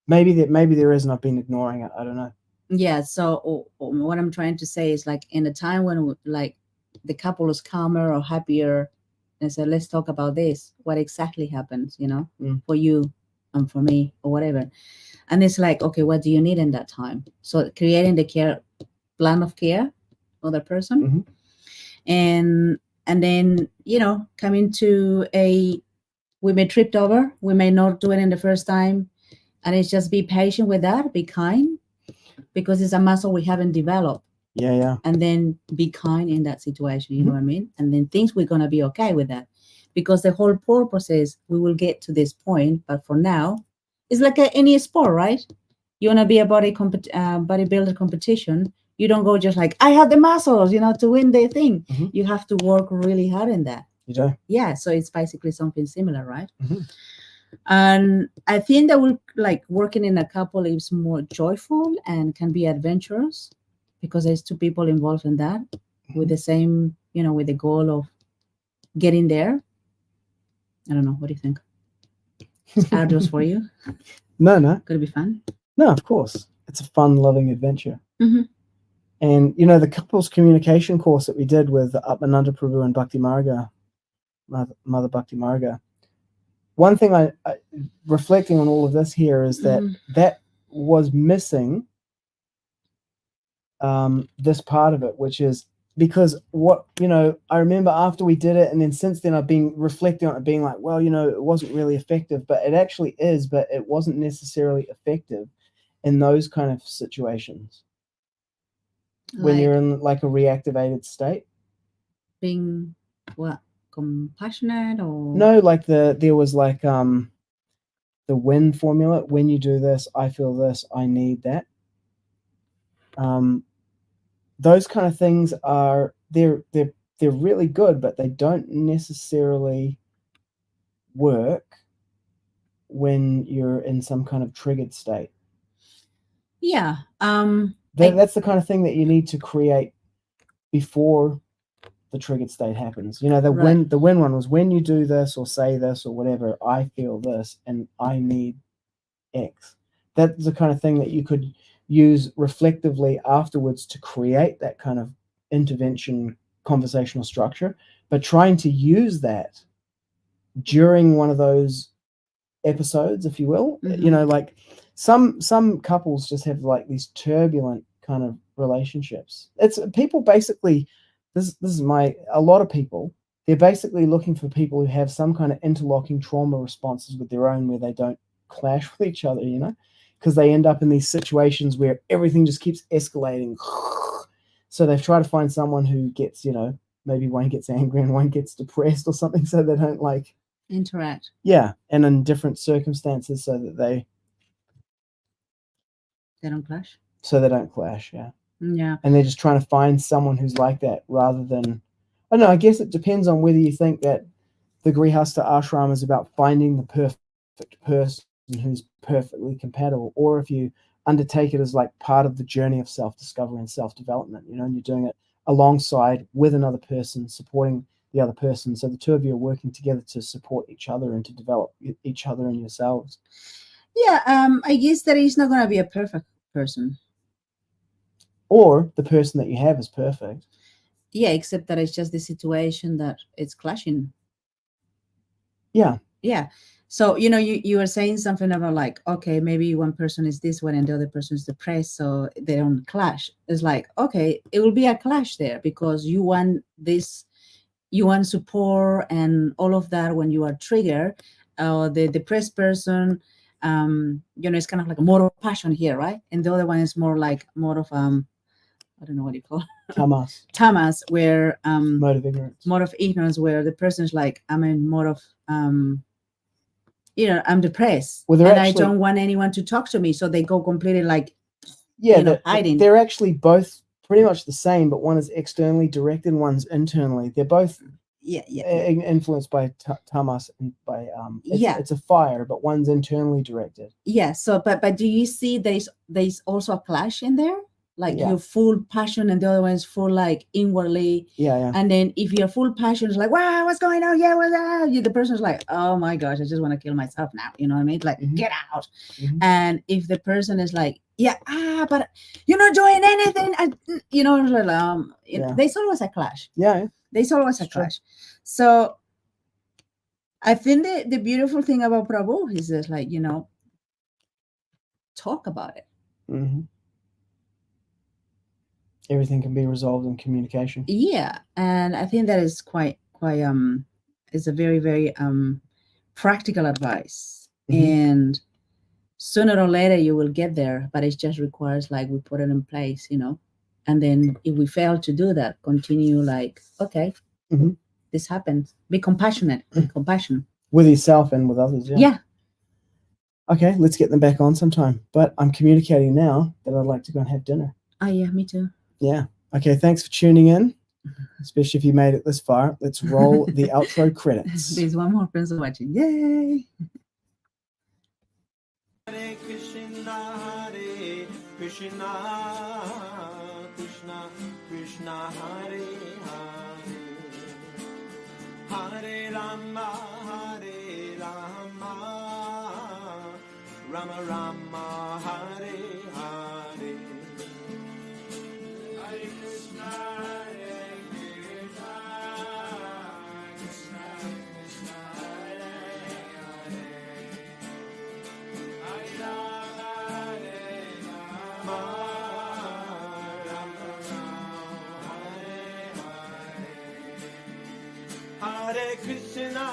Maybe there is, and I've been ignoring it. I don't know. Yeah. So what I'm trying to say is, like, in a time when like the couple is calmer or happier, and say, let's talk about this. What exactly happens, for you and for me or whatever. And it's like, okay, what do you need in that time? So creating the plan of care for the person, Mhm. and then coming to we may tripped over, we may not do it in the first time, and it's just be patient with that, be kind, because it's a muscle we haven't developed. Yeah. And then be kind in that situation, you know what I mean? And then things we're gonna be okay with that, because the whole purpose is we will get to this point. But for now, it's like any sport, right? You wanna be a bodybuilder competition. You don't go just like, I have the muscles, to win the thing. Mhm. You have to work really hard in that. You do. Yeah, so it's basically something similar, right? Mhm. And I think that working in a couple is more joyful and can be adventurous, because there's two people involved in that with the same, with the goal of getting there. I don't know. What do you think? It's arduous for you? No. Could it be fun? No, of course. It's a fun, loving adventure. Mhm. And, the couples communication course that we did with Atmananda Prabhu and Bhakti Marga, Mother Bhakti Marga, one thing I reflecting on all of this here is that that was missing this part of it, which is because I remember after we did it, and then since then I've been reflecting on it, being like, well, it wasn't really effective, but it actually is, but it wasn't necessarily effective in those kind of situations. When you're in like a reactivated state. Being what? Compassionate or no? Like there was like the WIN formula. When you do this, I feel this. I need that. Those kind of things are they're really good, but they don't necessarily work when you're in some kind of triggered state. Yeah. That's the kind of thing that you need to create before the triggered state happens. The win one was, when you do this or say this or whatever, I feel this and I need X. That's the kind of thing that you could use reflectively afterwards to create that kind of intervention conversational structure. But trying to use that during one of those episodes, if you will, like some couples just have like these turbulent kind of relationships. It's people basically, this is a lot of people, they're basically looking for people who have some kind of interlocking trauma responses with their own, where they don't clash with each other, because they end up in these situations where everything just keeps escalating. So they've tried to find someone who gets, maybe one gets angry and one gets depressed or something, so they don't like interact. Yeah, and in different circumstances, so that they don't clash. So they don't clash, yeah. Yeah. And they're just trying to find someone who's like that, rather than, I don't know, I guess it depends on whether you think that the grhasta ashram is about finding the perfect person who's perfectly compatible, or if you undertake it as like part of the journey of self-discovery and self-development, and you're doing it alongside with another person, supporting the other person. So the two of you are working together to support each other and to develop each other and yourselves. Yeah, I guess that he's not going to be a perfect person. Or the person that you have is perfect. Yeah, except that it's just the situation that it's clashing. Yeah. Yeah. So, you were saying something about like, okay, maybe one person is this one and the other person is depressed, so they don't clash. It's like, okay, it will be a clash there because you want support and all of that when you are triggered. The depressed person, it's kind of like a more of passion here, right? And the other one is more of I don't know what you call it. Tamas, where Mode of ignorance. Mode of ignorance, where the person is like, I'm in mode of I'm depressed, Well, and I don't want anyone to talk to me, so they go completely like, hiding. They're actually both pretty much the same, but one is externally directed, and one's internally. They're both influenced by tamas and by it's a fire, but one's internally directed. Yeah. So, but do you see there's also a clash in there? Like you're full passion and the other one is full like inwardly. Yeah. And then if you're full passion, it's like, wow, what's going on? Yeah, what's that? The person's like, oh my gosh, I just want to kill myself now. You know what I mean? Like, get out. And if the person is like, but you're not doing anything. There's always a clash. Yeah. There's always a clash. So I think the beautiful thing about Prabhu is just like, talk about it. Mm-hmm. Everything can be resolved in communication. Yeah, and I think that is quite is a very, very practical advice. And sooner or later you will get there, but it just requires like we put it in place, and then if we fail to do that, continue like, okay, this happens. Be compassionate, with compassion. With yourself and with others, yeah. Okay, let's get them back on sometime. But I'm communicating now that I'd like to go and have dinner. Oh yeah, me too. Yeah. Okay, thanks for tuning in, especially if you made it this far. Let's roll the outro credits. There's one more person watching. Yay! Hare Krishna, Krishna Krishna, Hare Hare, Hare Rama, Rama Rama, Hare Hare. Hare Krishna, Krishna Krishna, Hare Hare, Hare Rama, Rama Rama, Hare Hare. Hare Krishna,